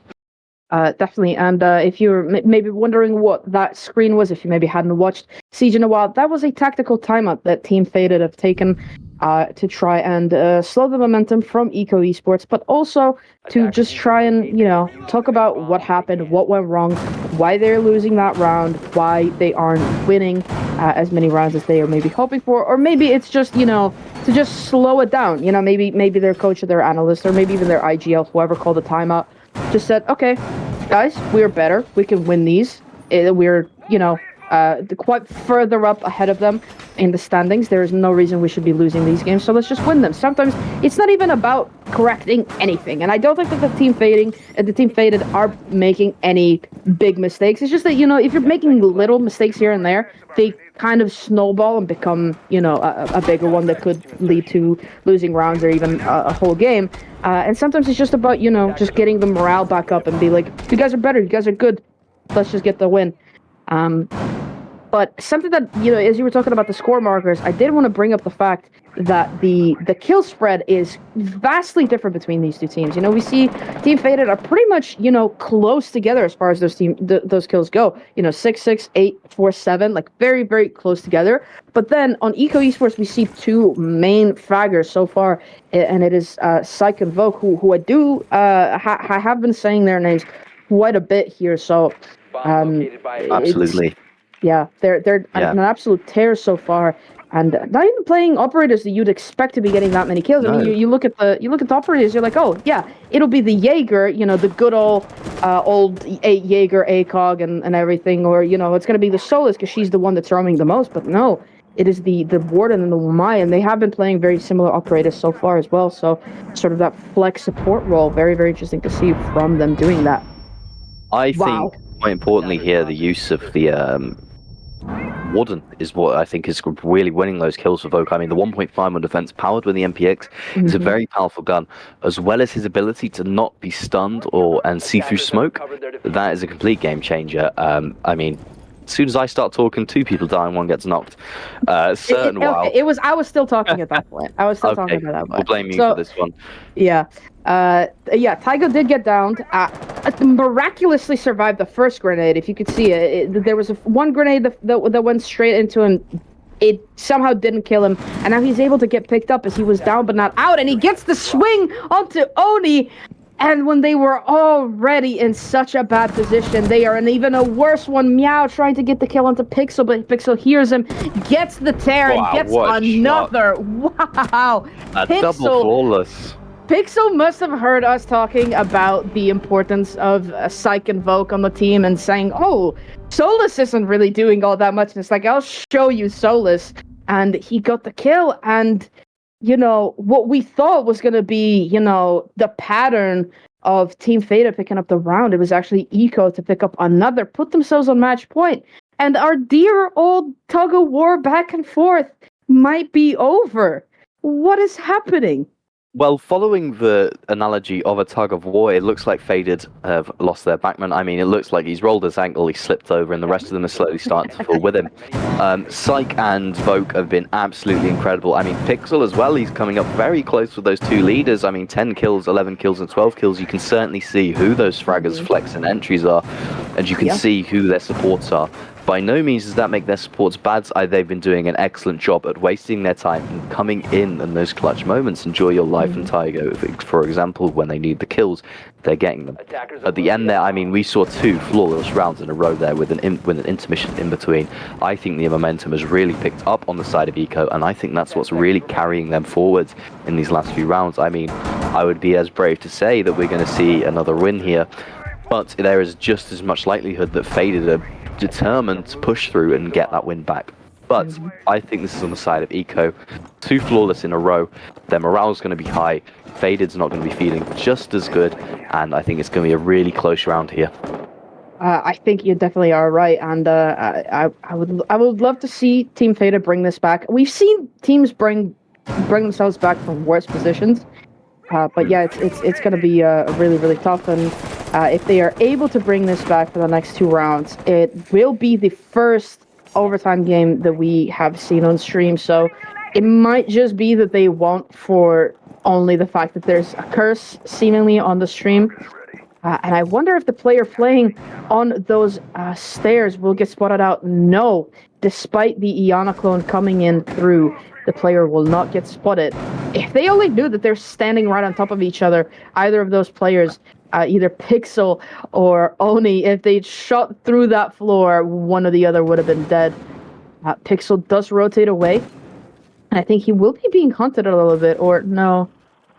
Definitely. And if you're maybe wondering what that screen was, if you maybe hadn't watched Siege in a while, that was a tactical timeout that Team Faded have taken to try and slow the momentum from EKO Esports, but also to just try and, talk about what happened, what went wrong, why they're losing that round, why they aren't winning as many rounds as they are maybe hoping for, or maybe it's just, to just slow it down. Maybe their coach or their analyst, or maybe even their IGL, whoever called the timeout, just said, okay, guys, we're better. We can win these. We're, quite further up ahead of them in the standings. There is no reason we should be losing these games, so let's just win them. Sometimes it's not even about correcting anything, and I don't think that the Team Faded are making any big mistakes. It's just that, if you're making little mistakes here and there, they kind of snowball and become, a bigger one that could lead to losing rounds or even a whole game. And sometimes it's just about, just getting the morale back up and be like, you guys are better, you guys are good, let's just get the win. But something that, as you were talking about the score markers, I did want to bring up the fact that the kill spread is vastly different between these two teams. We see Team Faded are pretty much, close together as far as those kills go. 6-6, 8-4-7, like very, very close together. But then on EKO Esports, we see two main fraggers so far, and it is Psych and Vogue, who I do I have been saying their names quite a bit here. So Absolutely. yeah, they're an absolute tear so far, and not even playing operators that you'd expect to be getting that many kills. No. I mean, you look at the operators, you're like, oh yeah, it'll be the Jaeger, the good old Jaeger ACOG and everything, or it's gonna be the Solus because she's the one that's roaming the most. But no, it is the Warden and the Wamai, and they have been playing very similar operators so far as well. So sort of that flex support role, very, very interesting to see from them doing that. I think, quite importantly here, the use of the Warden is what I think is really winning those kills for Vogue. I mean, the 1.5 on defense powered with the MPX is a very powerful gun, as well as his ability to not be stunned and see through smoke. That is a complete game changer. I mean, as soon as I start talking, two people die and one gets knocked. I was still talking at that point. I was still talking at that point. We'll blame you for this one. Yeah. Tygo did get downed. Miraculously survived the first grenade. If you could see it, there was one grenade that went straight into him. It somehow didn't kill him, and now he's able to get picked up as he was down but not out, and he gets the swing onto Oni. And when they were already in such a bad position, they are in even a worse one. Meow trying to get the kill onto Pixel, but Pixel hears him, gets the tear, and gets another. Wow. Double flawless. Pixel must have heard us talking about the importance of Psych and Vogue on the team and saying, oh, Solus isn't really doing all that much. And it's like, I'll show you Solus. And he got the kill, and what we thought was going to be, the pattern of Team Faded picking up the round, it was actually EKO to pick up another, put themselves on match point. And our dear old tug of war back and forth might be over. What is happening? Well, following the analogy of a tug of war, it looks like Faded have lost their backman. I mean, it looks like he's rolled his ankle, he slipped over, and the rest of them are slowly starting to fall with him. Psych and Vogue have been absolutely incredible. I mean, Pixel as well, he's coming up very close with those two leaders. I mean, 10 kills, 11 kills, and 12 kills. You can certainly see who those fraggers, flex, and entries are, and you can see who their supports are. By no means does that make their supports bad. They've been doing an excellent job at wasting their time and coming in those clutch moments. Enjoy Your Life and Tygo, for example, when they need the kills, they're getting them. At the end there, I mean, we saw two flawless rounds in a row there with an intermission in between. I think the momentum has really picked up on the side of EKO, and I think that's what's really carrying them forward in these last few rounds. I mean, I would be as brave to say that we're going to see another win here, but there is just as much likelihood that Faded are determined to push through and get that win back. But I think this is on the side of EKO. Two flawless in a row. Their morale's going to be high. Faded's not going to be feeling just as good, and I think it's going to be a really close round here. I think you definitely are right, and I would love to see Team Faded bring this back. We've seen teams bring themselves back from worse positions, but yeah, it's going to be really, really tough. And if they are able to bring this back for the next two rounds, it will be the first overtime game that we have seen on stream. So it might just be that they want for only the fact that there's a curse seemingly on the stream. And I wonder if the player playing on those stairs will get spotted out. No, despite the Iana clone coming in through, the player will not get spotted. If they only knew that they're standing right on top of each other, either of those players, either Pixel or Oni, if they'd shot through that floor, one or the other would have been dead. Pixel does rotate away. I think he will be being hunted a little bit, or no,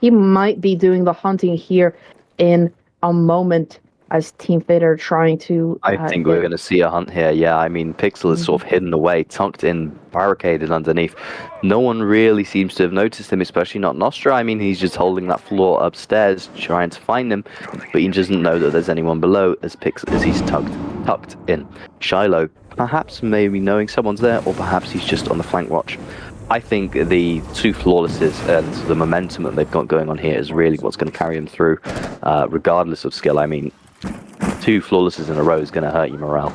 he might be doing the hunting here in a moment as Team Fate are trying to. I think we're going to see a hunt here. Yeah, I mean, Pixel is sort of hidden away, tucked in, barricaded underneath. No one really seems to have noticed him, especially not Nostra. I mean, he's just holding that floor upstairs, trying to find him, but he doesn't know that there's anyone below as he's tucked in. Shiloh, perhaps maybe knowing someone's there, or perhaps he's just on the flank watch. I think the two flawlesses and the momentum that they've got going on here is really what's going to carry them through, regardless of skill. I mean, two flawlesses in a row is going to hurt your morale.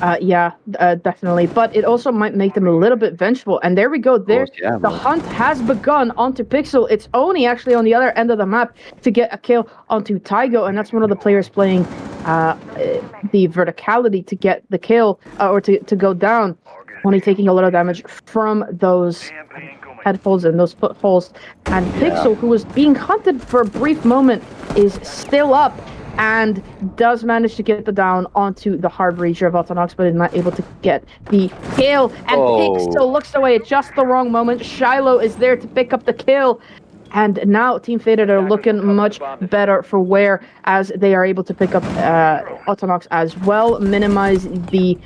Definitely. But it also might make them a little bit vengeful. And there we go. There, the hunt has begun onto Pixel. It's Oni actually on the other end of the map to get a kill onto Taigo, and that's one of the players playing the verticality to get the kill or to go down. Only taking a lot of damage from those headphones and those footholds. And Pixel, who was being hunted for a brief moment, is still up and does manage to get the down onto the hard breacher of Autonox, but is not able to get the kill. And Pixel looks away at just the wrong moment. Shiloh is there to pick up the kill. And now Team Faded are looking much better for wear as they are able to pick up Autonox as well, minimize the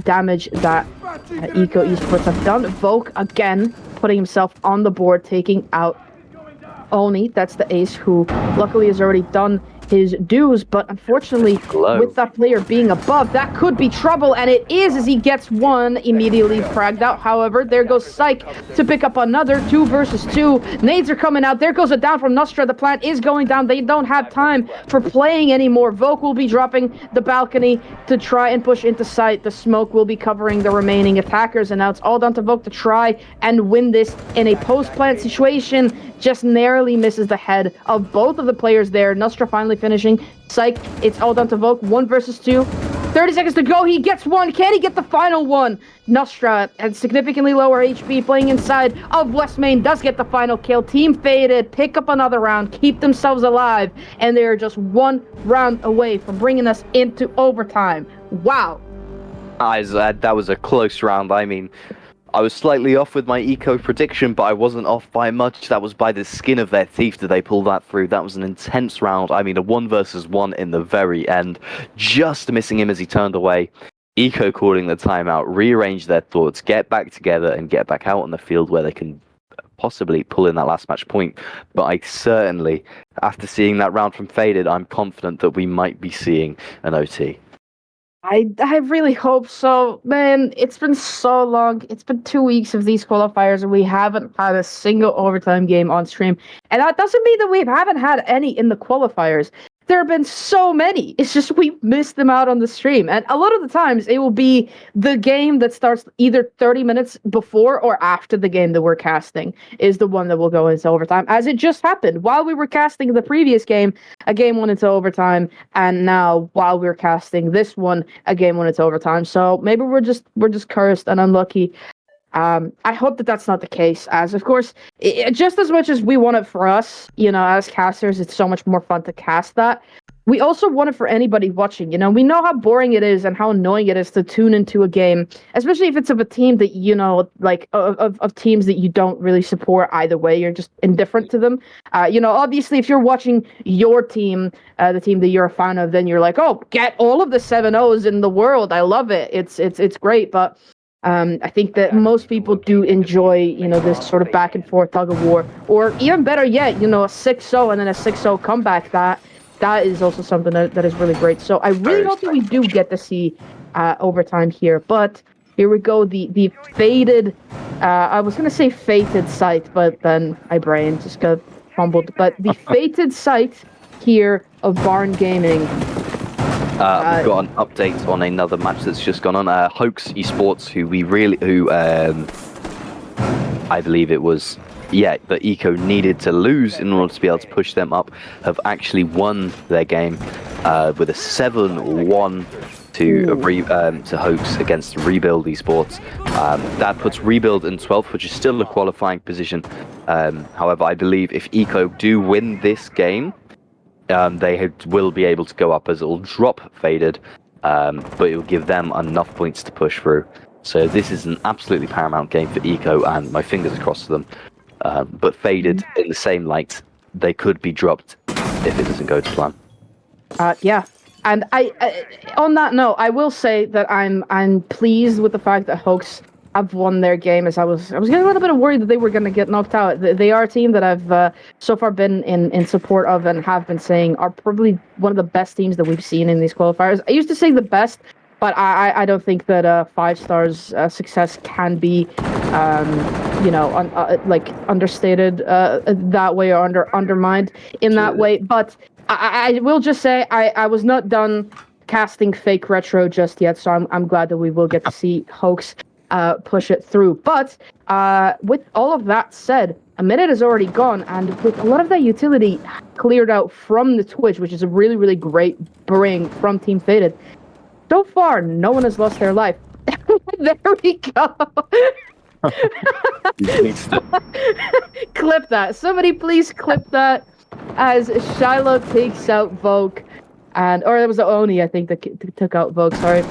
damage that EKO Esports have done. Vogue again putting himself on the board, taking out Oni. That's the ace who luckily has already done his dues, but unfortunately with that player being above, that could be trouble, and it is as he gets one immediately fragged out. However, there goes Psych to pick up another 2 versus 2. Nades are coming out. There goes a down from Nostra. The plant is going down. They don't have time for playing anymore. Vogue will be dropping the balcony to try and push into sight. The smoke will be covering the remaining attackers, and now it's all down to Vogue to try and win this in a post-plant situation. Just narrowly misses the head of both of the players there. Nostra finally finishing. Psych, it's all down to Vogue. 1 versus 2. 30 seconds to go. He gets one. Can he get the final one? Nostra, at significantly lower HP, playing inside of West Main, does get the final kill. Team Faded pick up another round, keep themselves alive, and they are just 1 round away from bringing us into overtime. Wow. That was a close round. I mean, I was slightly off with my EKO prediction, but I wasn't off by much. That was by the skin of their teeth that they pulled that through. That was an intense round. I mean, a 1 versus 1 in the very end. Just missing him as he turned away. EKO calling the timeout, rearrange their thoughts, get back together, and get back out on the field where they can possibly pull in that last match point. But I certainly, after seeing that round from Faded, I'm confident that we might be seeing an OT. I really hope so, man. It's been so long. It's been 2 weeks of these qualifiers, and we haven't had a single overtime game on stream. And that doesn't mean that we haven't had any in the qualifiers. There have been so many. It's just we missed them out on the stream. And a lot of the times, it will be the game that starts either 30 minutes before or after the game that we're casting is the one that will go into overtime, as it just happened. While we were casting the previous game, a game went into overtime, and now while we're casting this one, a game went into overtime. So maybe we're just cursed and unlucky. I hope that that's not the case, as of course, just as much as we want it for us, as casters, it's so much more fun to cast that. We also want it for anybody watching. We know how boring it is and how annoying it is to tune into a game, especially if it's of a team that, like of teams that you don't really support either way. You're just indifferent to them. Obviously, if you're watching your team, the team that you're a fan of, then you're like, oh, get all of the 7-0s in the world. I love it. It's great. But I think that most people do enjoy, this sort of back and forth tug of war, or even better yet, a 6-0 and then a 6-0 comeback. That is also something that is really great. So I really hope that we do get to see overtime here. But here we go, the faded, I was going to say fated site, but then my brain just got fumbled. But the fated site here of Barn Gaming. We've got an update on another match that's just gone on. Hoax Esports, who I believe it was, yeah, that EKO needed to lose in order to be able to push them up, have actually won their game with a 7-1 to Hoax against Rebuild Esports. That puts Rebuild in 12th, which is still a qualifying position. However, I believe if EKO do win this game, they will be able to go up, as it will drop Faded, but it will give them enough points to push through. So this is an absolutely paramount game for EKO, and my fingers crossed for them. But Faded, in the same light, they could be dropped if it doesn't go to plan. Yeah, and I on that note, I will say that I'm pleased with the fact that Hoax have won their game, as I was getting a little bit worried that they were going to get knocked out. They are a team that I've so far been in support of and have been saying are probably one of the best teams that we've seen in these qualifiers. I used to say the best, but I don't think that 5 stars success can be like understated that way, or undermined in that way. But I will just say I was not done casting fake retro just yet, so I'm glad that we will get to see Hoax push it through. But with all of that said, a minute is already gone, and with a lot of that utility cleared out from the Twitch, which is a really, really great bring from Team Faded, so far, no one has lost their life. There we go. Clip that. Somebody please clip that as Shiloh takes out Vogue. Or it was Oni, I think, that took out Vogue, sorry.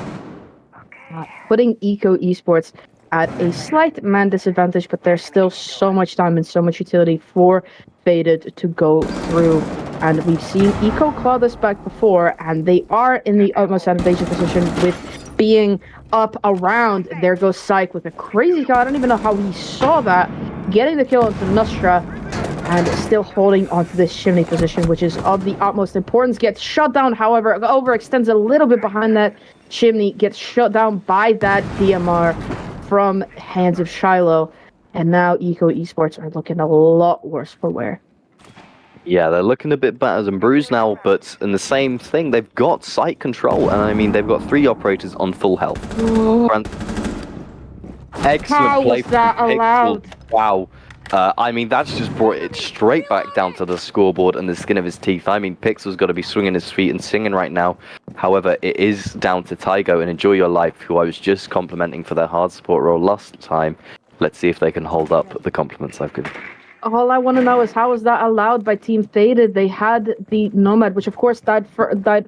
Putting EKO Esports at a slight man disadvantage, but there's still so much time and so much utility for Faded to go through. And we've seen EKO claw this back before, and they are in the utmost advantageous position with being up around. There goes Psych with a crazy kill. I don't even know how he saw that. Getting the kill onto Nusra, and still holding onto this chimney position, which is of the utmost importance. Gets shut down, however, overextends a little bit behind that chimney, gets shut down by that DMR from hands of Shiloh. And now EKO Esports are looking a lot worse for wear. Yeah, they're looking a bit battered and bruised now, but in the same thing, they've got site control, and I mean, they've got 3 operators on full health. Excellent How play. was that allowed? Wow. I mean, that's just brought it straight back down to the scoreboard and the skin of his teeth. I mean, Pixel's got to be swinging his feet and singing right now. However, it is down to Tygo and Enjoy Your Life, who I was just complimenting for their hard support role last time. Let's see if they can hold up the compliments I've given. All I want to know is, how was that allowed by Team Faded? They had the Nomad, which of course died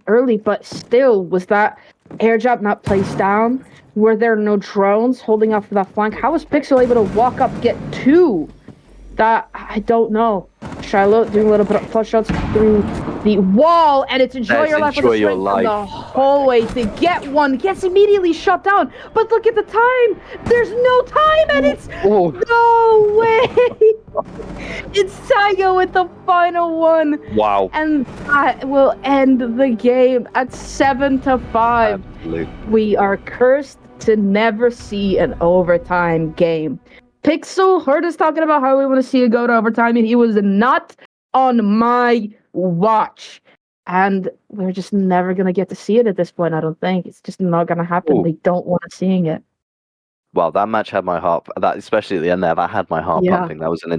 early, but still, was that air jab not placed down? Were there no drones holding up for that flank? How was Pixel able to walk up, get 2? That, I don't know. Shiloh doing a little bit of flush shots through the wall, and it's Enjoy Your Life with a swing from the hallway to get one. Gets immediately shut down, but look at the time. There's no time, and it's no way. It's Tygo with the final one. Wow. And that will end the game at 7-5. Absolutely. We are cursed to never see an overtime game. Pixel heard us talking about how we want to see it go to overtime, and he was not on my watch. And we're just never going to get to see it at this point, I don't think. It's just not going to happen. They don't want us seeing it. Well, that match had my heart, that especially at the end there, that had my heart pumping. That was an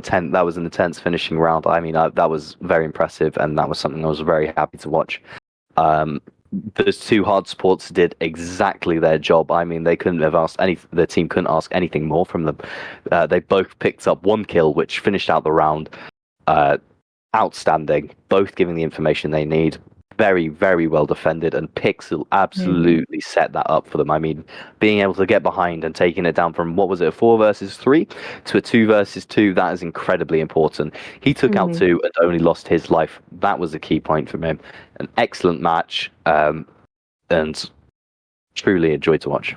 intense finishing round. I mean, that was very impressive, and that was something I was very happy to watch. Those 2 hard supports did exactly their job. I mean, they couldn't have asked the team couldn't ask anything more from them. They both picked up 1 kill, which finished out the round. Outstanding. Both giving the information they need. Very, very well defended, and Pixel absolutely set that up for them. I mean, being able to get behind and taking it down from, what was it, a 4 versus 3 to a 2 versus 2, that is incredibly important. He took out 2 and only lost his life. That was a key point from him. An excellent match, and truly enjoyed to watch.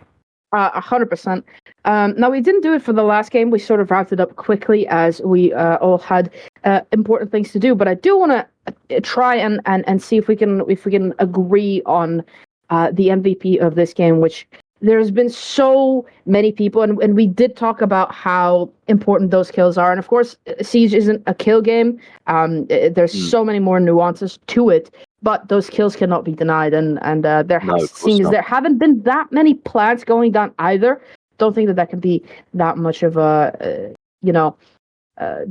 100%. Now, we didn't do it for the last game. We sort of wrapped it up quickly as we all had important things to do. But I do want to try and see if we can agree on the MVP of this game, which there's been so many people, and we did talk about how important those kills are. And of course, Siege isn't a kill game. There's so many more nuances to it. But those kills cannot be denied, and there haven't been that many plants going down either. Don't think that can be that much of a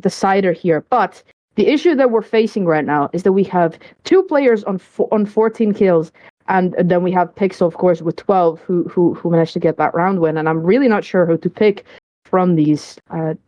decider here. But the issue that we're facing right now is that we have 2 players on 14 kills, and then we have Pixel, of course, with 12, who managed to get that round win. And I'm really not sure who to pick from these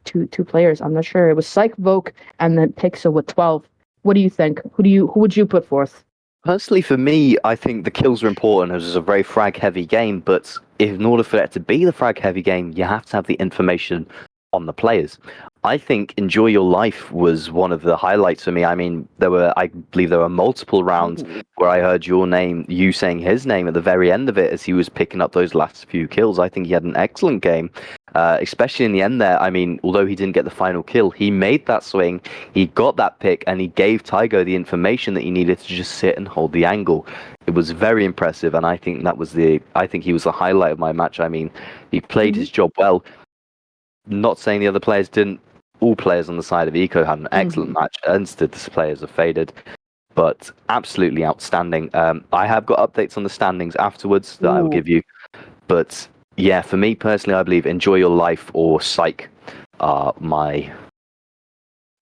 two players. I'm not sure. It was Psych Voke and then Pixel with 12. What do you think? Who would you put forth? Personally, for me, I think the kills are important. It was a very frag-heavy game, but in order for it to be the frag-heavy game, you have to have the information on the players. I think Enjoy Your Life was one of the highlights for me. I mean, I believe there were multiple rounds where I heard you saying his name at the very end of it as he was picking up those last few kills. I think he had an excellent game, especially in the end there. I mean, although he didn't get the final kill, he made that swing, he got that pick, and he gave Tygo the information that he needed to just sit and hold the angle. It was very impressive, and I think he was the highlight of my match. I mean, he played his job well. Not saying the other players didn't. All players on the side of EKO had an excellent match. Instead, the players have faded, but absolutely outstanding. I have got updates on the standings afterwards that I will give you. But yeah, for me personally, I believe Enjoy Your Life or Psych are my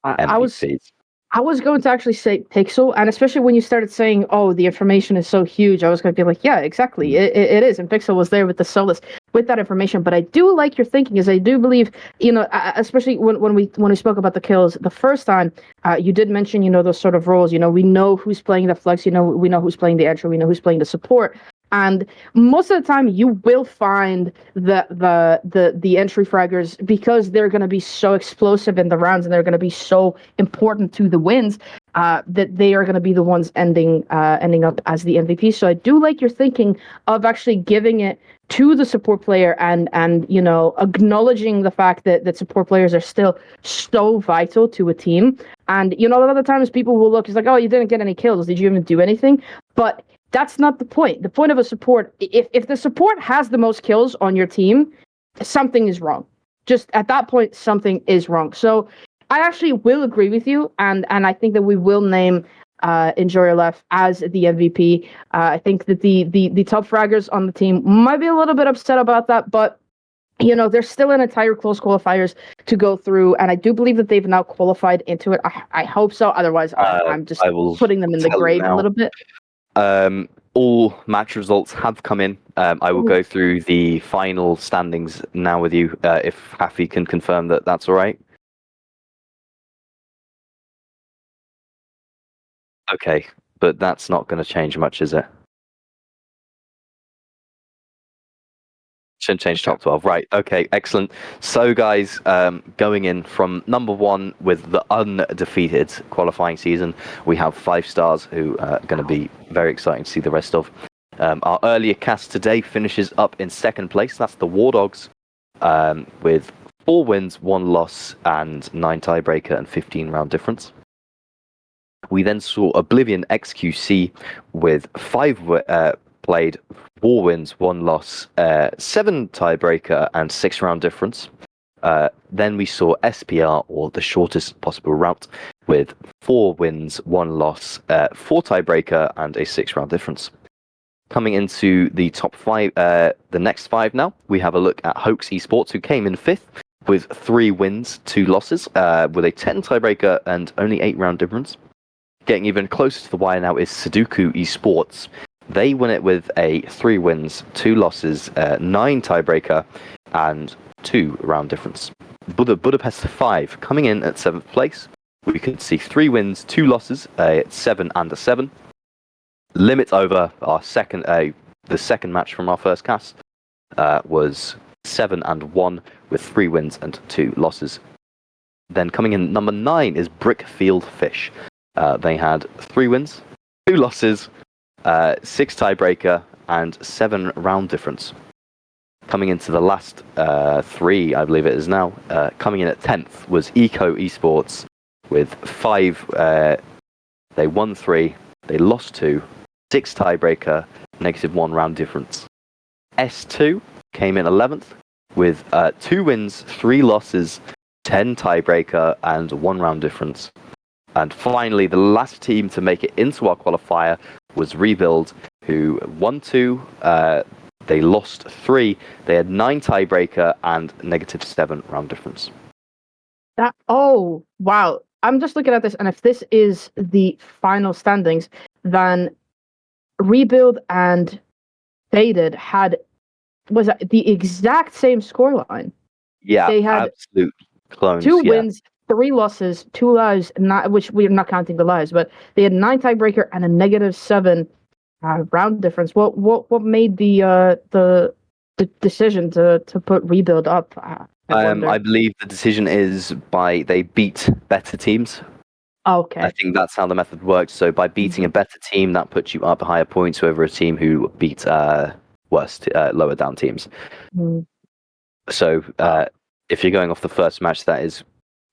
MVPs. I was going to actually say Pixel, and especially when you started saying, "Oh, the information is so huge," I was going to be like, "Yeah, exactly, it is." And Pixel was there with the solace with that information. But I do like your thinking, is I do believe, especially when we spoke about the kills the first time, you did mention, those sort of roles. We know who's playing the flex. We know who's playing the entry. We know who's playing the support. And most of the time, you will find the entry fraggers, because they're going to be so explosive in the rounds and they're going to be so important to the wins, that they are going to be the ones ending up as the MVP. So I do like your thinking of actually giving it to the support player and acknowledging the fact that support players are still so vital to a team. And a lot of the times people will look, it's like, oh, you didn't get any kills. Did you even do anything? But that's not the point. The point of a support, if the support has the most kills on your team, something is wrong. Just at that point, something is wrong. So I actually will agree with you, and I think that we will name Enjoy Your Life as the MVP. I think that the top fraggers on the team might be a little bit upset about that, but there's still an entire close qualifiers to go through, and I do believe that they've now qualified into it. I hope so. Otherwise, I'm just putting them in the grave a little bit. All match results have come in. I will go through the final standings now with you, if Haffy can confirm that that's all right. Okay, but that's not going to change much, is it? Shouldn't change top 12. Right, okay, excellent. So, guys, going in from number 1 with the undefeated qualifying season, we have 5 stars who are going to be very exciting to see the rest of. Our earlier cast today finishes up in 2nd place. That's the War Dogs, with 4 wins, 1 loss, and 9 tiebreaker and 15 round difference. We then saw Oblivion XQC with 5 played, 4 wins, 1 loss, 7 tiebreaker, and 6 round difference. Then we saw SPR, or the shortest possible route, with 4 wins, 1 loss, 4 tiebreaker, and a 6 round difference. Coming into the top 5, the next 5 now, we have a look at Hoax Esports, who came in 5th with 3 wins, 2 losses, with a 10 tiebreaker and only 8 round difference. Getting even closer to the wire now is Sudoku Esports. They win it with a 3 wins, 2 losses, 9 tiebreaker, and 2 round difference. Budapest 5 coming in at 7th place. We could see 3 wins, 2 losses, a 7 and a 7. Limit over our the second match from our first cast was 7 and 1 with 3 wins and 2 losses. Then coming in number 9 is Brickfield Fish. They had 3 wins, 2 losses, 6 tiebreaker, and 7 round difference. Coming into the last 3, I believe it is now, coming in at 10th was EKO Esports with 5. They won 3, they lost 2, 6 tiebreaker, -1 round difference. S2 came in 11th with 2 wins, 3 losses, 10 tiebreaker, and 1 round difference. And finally, the last team to make it into our qualifier was Rebuild, who won 2, they lost 3, they had 9 tiebreaker and -7 round difference. That oh wow. I'm just looking at this, and if this is the final standings, then Rebuild and Faded had was the exact same scoreline. Yeah, They had absolute clones. 2 Yeah, wins, 3 losses, 2 lives, not, which we're not counting the lives, but they had 9 tiebreaker and a -7 round difference. What made the decision to put Rebuild up? I wonder. I believe the decision is they beat better teams. I Okay. think that's how the method works. So by beating a better team, that puts you up higher points over a team who beat lower down teams. Mm. So if you're going off the first match, that is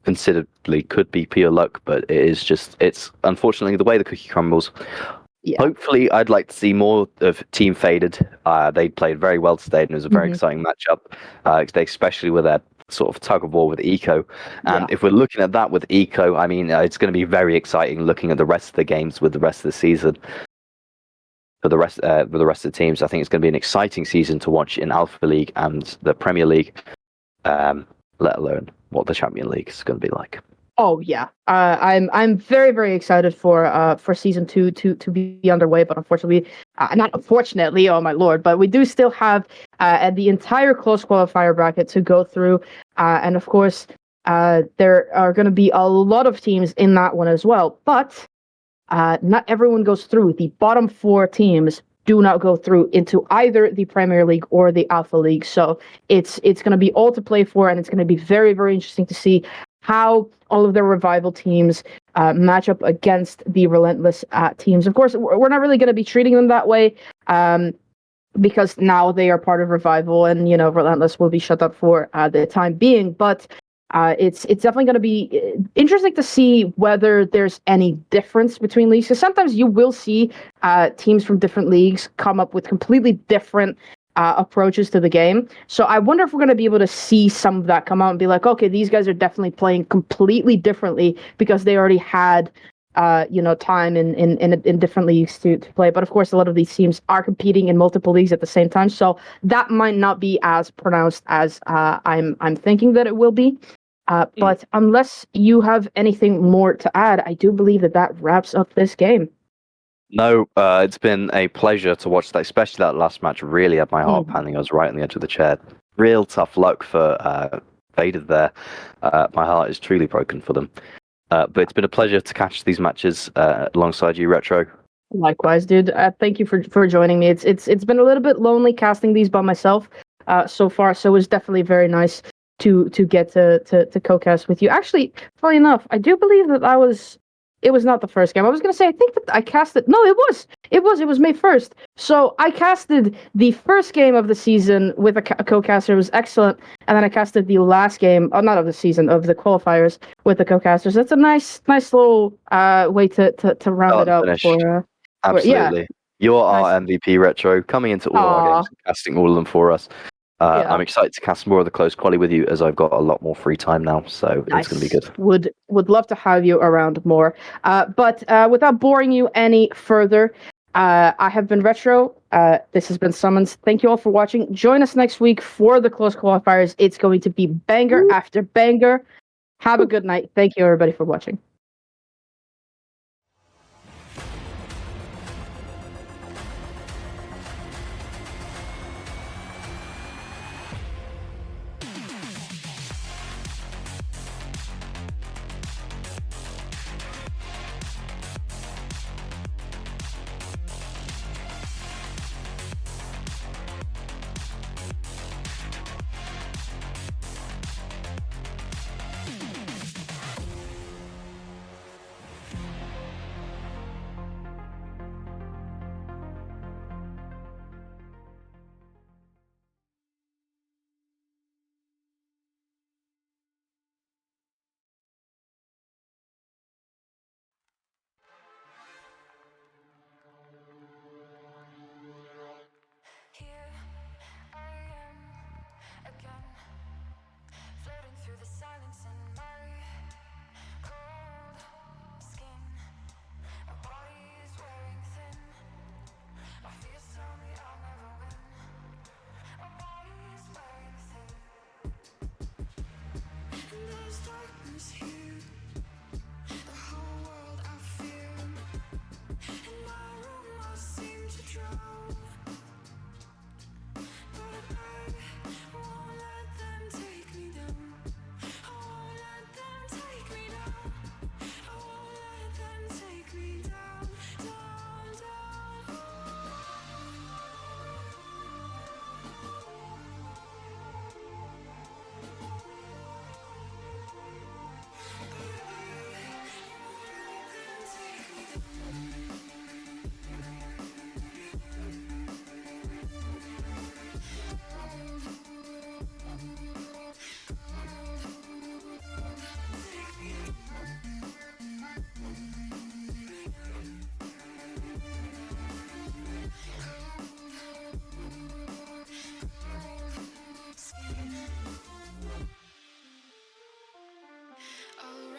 considerably could be pure luck, but it's unfortunately the way the cookie crumbles. Yeah. Hopefully, I'd like to see more of Team Faded. They played very well today, and it was a very exciting matchup, especially with their sort of tug of war with EKO. And if we're looking at that with EKO, I mean, it's going to be very exciting looking at the rest of the games with the rest of the season. For the rest of the teams, I think it's going to be an exciting season to watch in Alpha League and the Premier League, let alone what the Champion League is going to be like. Oh yeah, I'm very very excited for season 2 to be underway, but unfortunately, not unfortunately, oh my lord, but we do still have the entire close qualifier bracket to go through, and of course, there are going to be a lot of teams in that one as well, but not everyone goes through. The bottom 4 teams do not go through into either the Premier League or the Alpha League, so it's going to be all to play for, and it's going to be very very interesting to see how all of the Revival teams match up against the Relentless teams. Of course, we're not really going to be treating them that way because now they are part of Revival, and Relentless will be shut up for the time being. But it's definitely going to be interesting to see whether there's any difference between leagues. Because sometimes you will see teams from different leagues come up with completely different approaches to the game. So I wonder if we're going to be able to see some of that come out and be like, okay, these guys are definitely playing completely differently because they already had, time in different leagues to play. But of course, a lot of these teams are competing in multiple leagues at the same time, so that might not be as pronounced as I'm thinking that it will be. But unless you have anything more to add, I do believe that wraps up this game. No, it's been a pleasure to watch that, especially that last match. Really had my heart pounding. I was right on the edge of the chair. Real tough luck for Faded there. My heart is truly broken for them. But it's been a pleasure to catch these matches alongside you, Retro. Likewise, dude. Thank you for joining me. It's been a little bit lonely casting these by myself so far, so it was definitely very nice to get to co-cast with you. Actually, funny enough, I do believe that it was not the first game. I was going to say, I think that I casted... No, it was. It was May 1st. So I casted the first game of the season with a co-caster. It was excellent. And then I casted the last game, not of the season, of the qualifiers with the co-casters. That's a nice little way to round it up. Absolutely. Yeah. You're our MVP, Retro, coming into all of our games and casting all of them for us. I'm excited to cast more of the close quali with you as I've got a lot more free time now, so it's going to be good. Would love to have you around more. But without boring you any further, I have been Retro. This has been Summons. Thank you all for watching. Join us next week for the close qualifiers. It's going to be banger after banger. Have a good night. Thank you, everybody, for watching.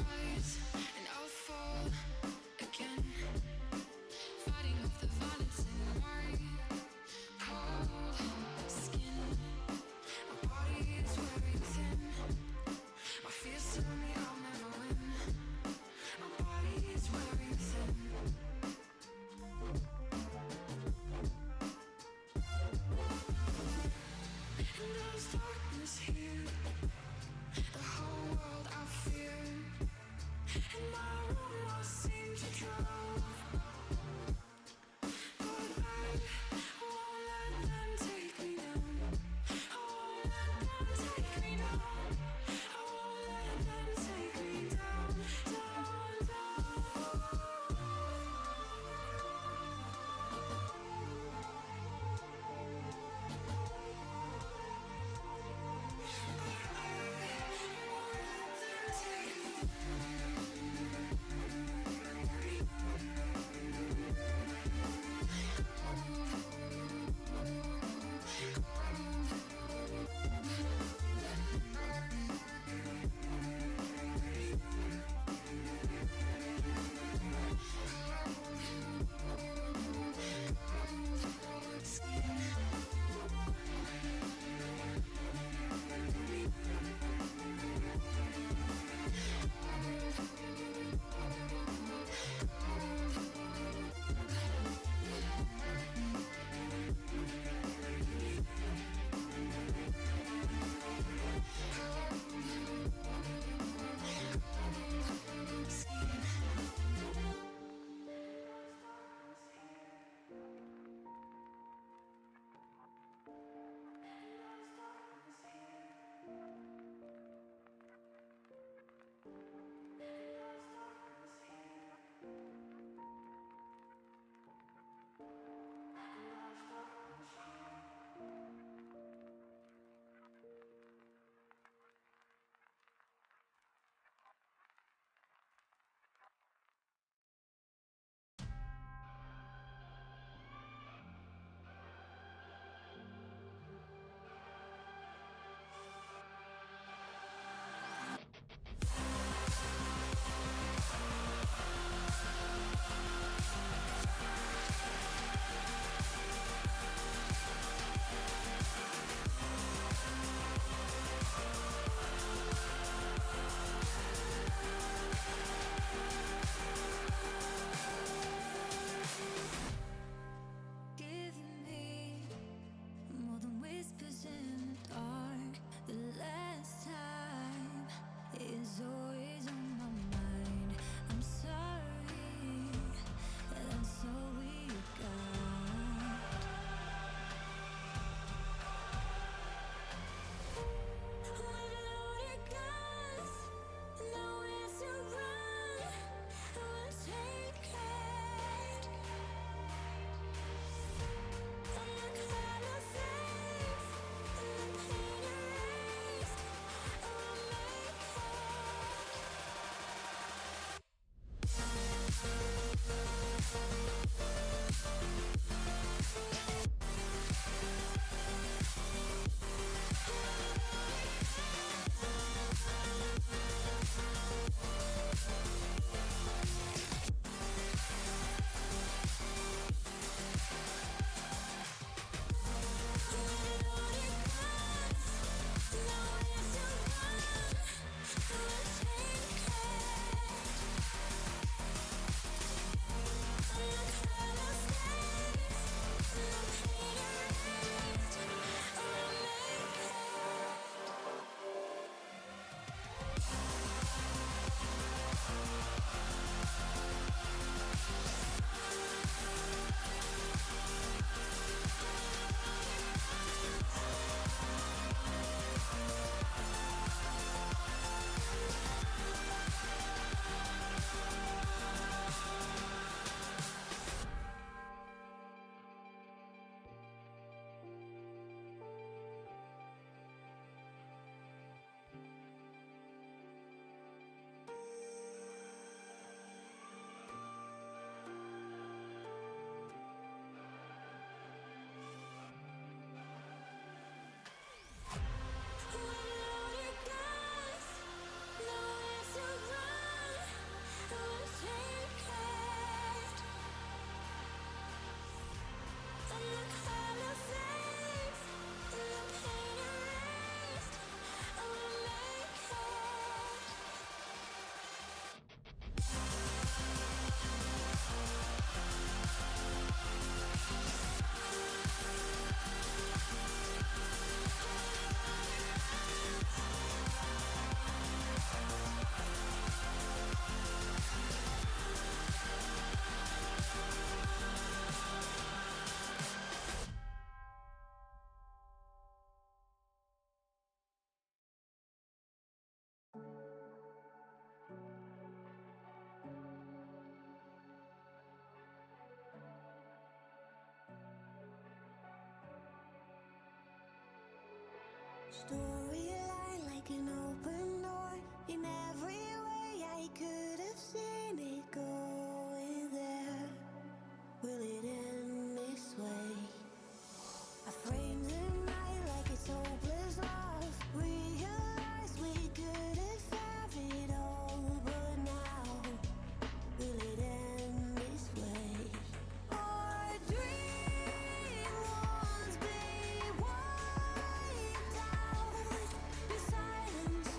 rise and I'll fall again, fighting off the violence in my cold skin. My body is wearing thin. My fears tell me I'll never win. My body is wearing thin. And there's darkness here, the whole world I fear. Storyline like an open door. In every way I could have seen it going there. Will it end this way? I frame the night like it's hopeless love. Realize we could have had it all, but now will it end this way? Our dream won't be wiped out. The silence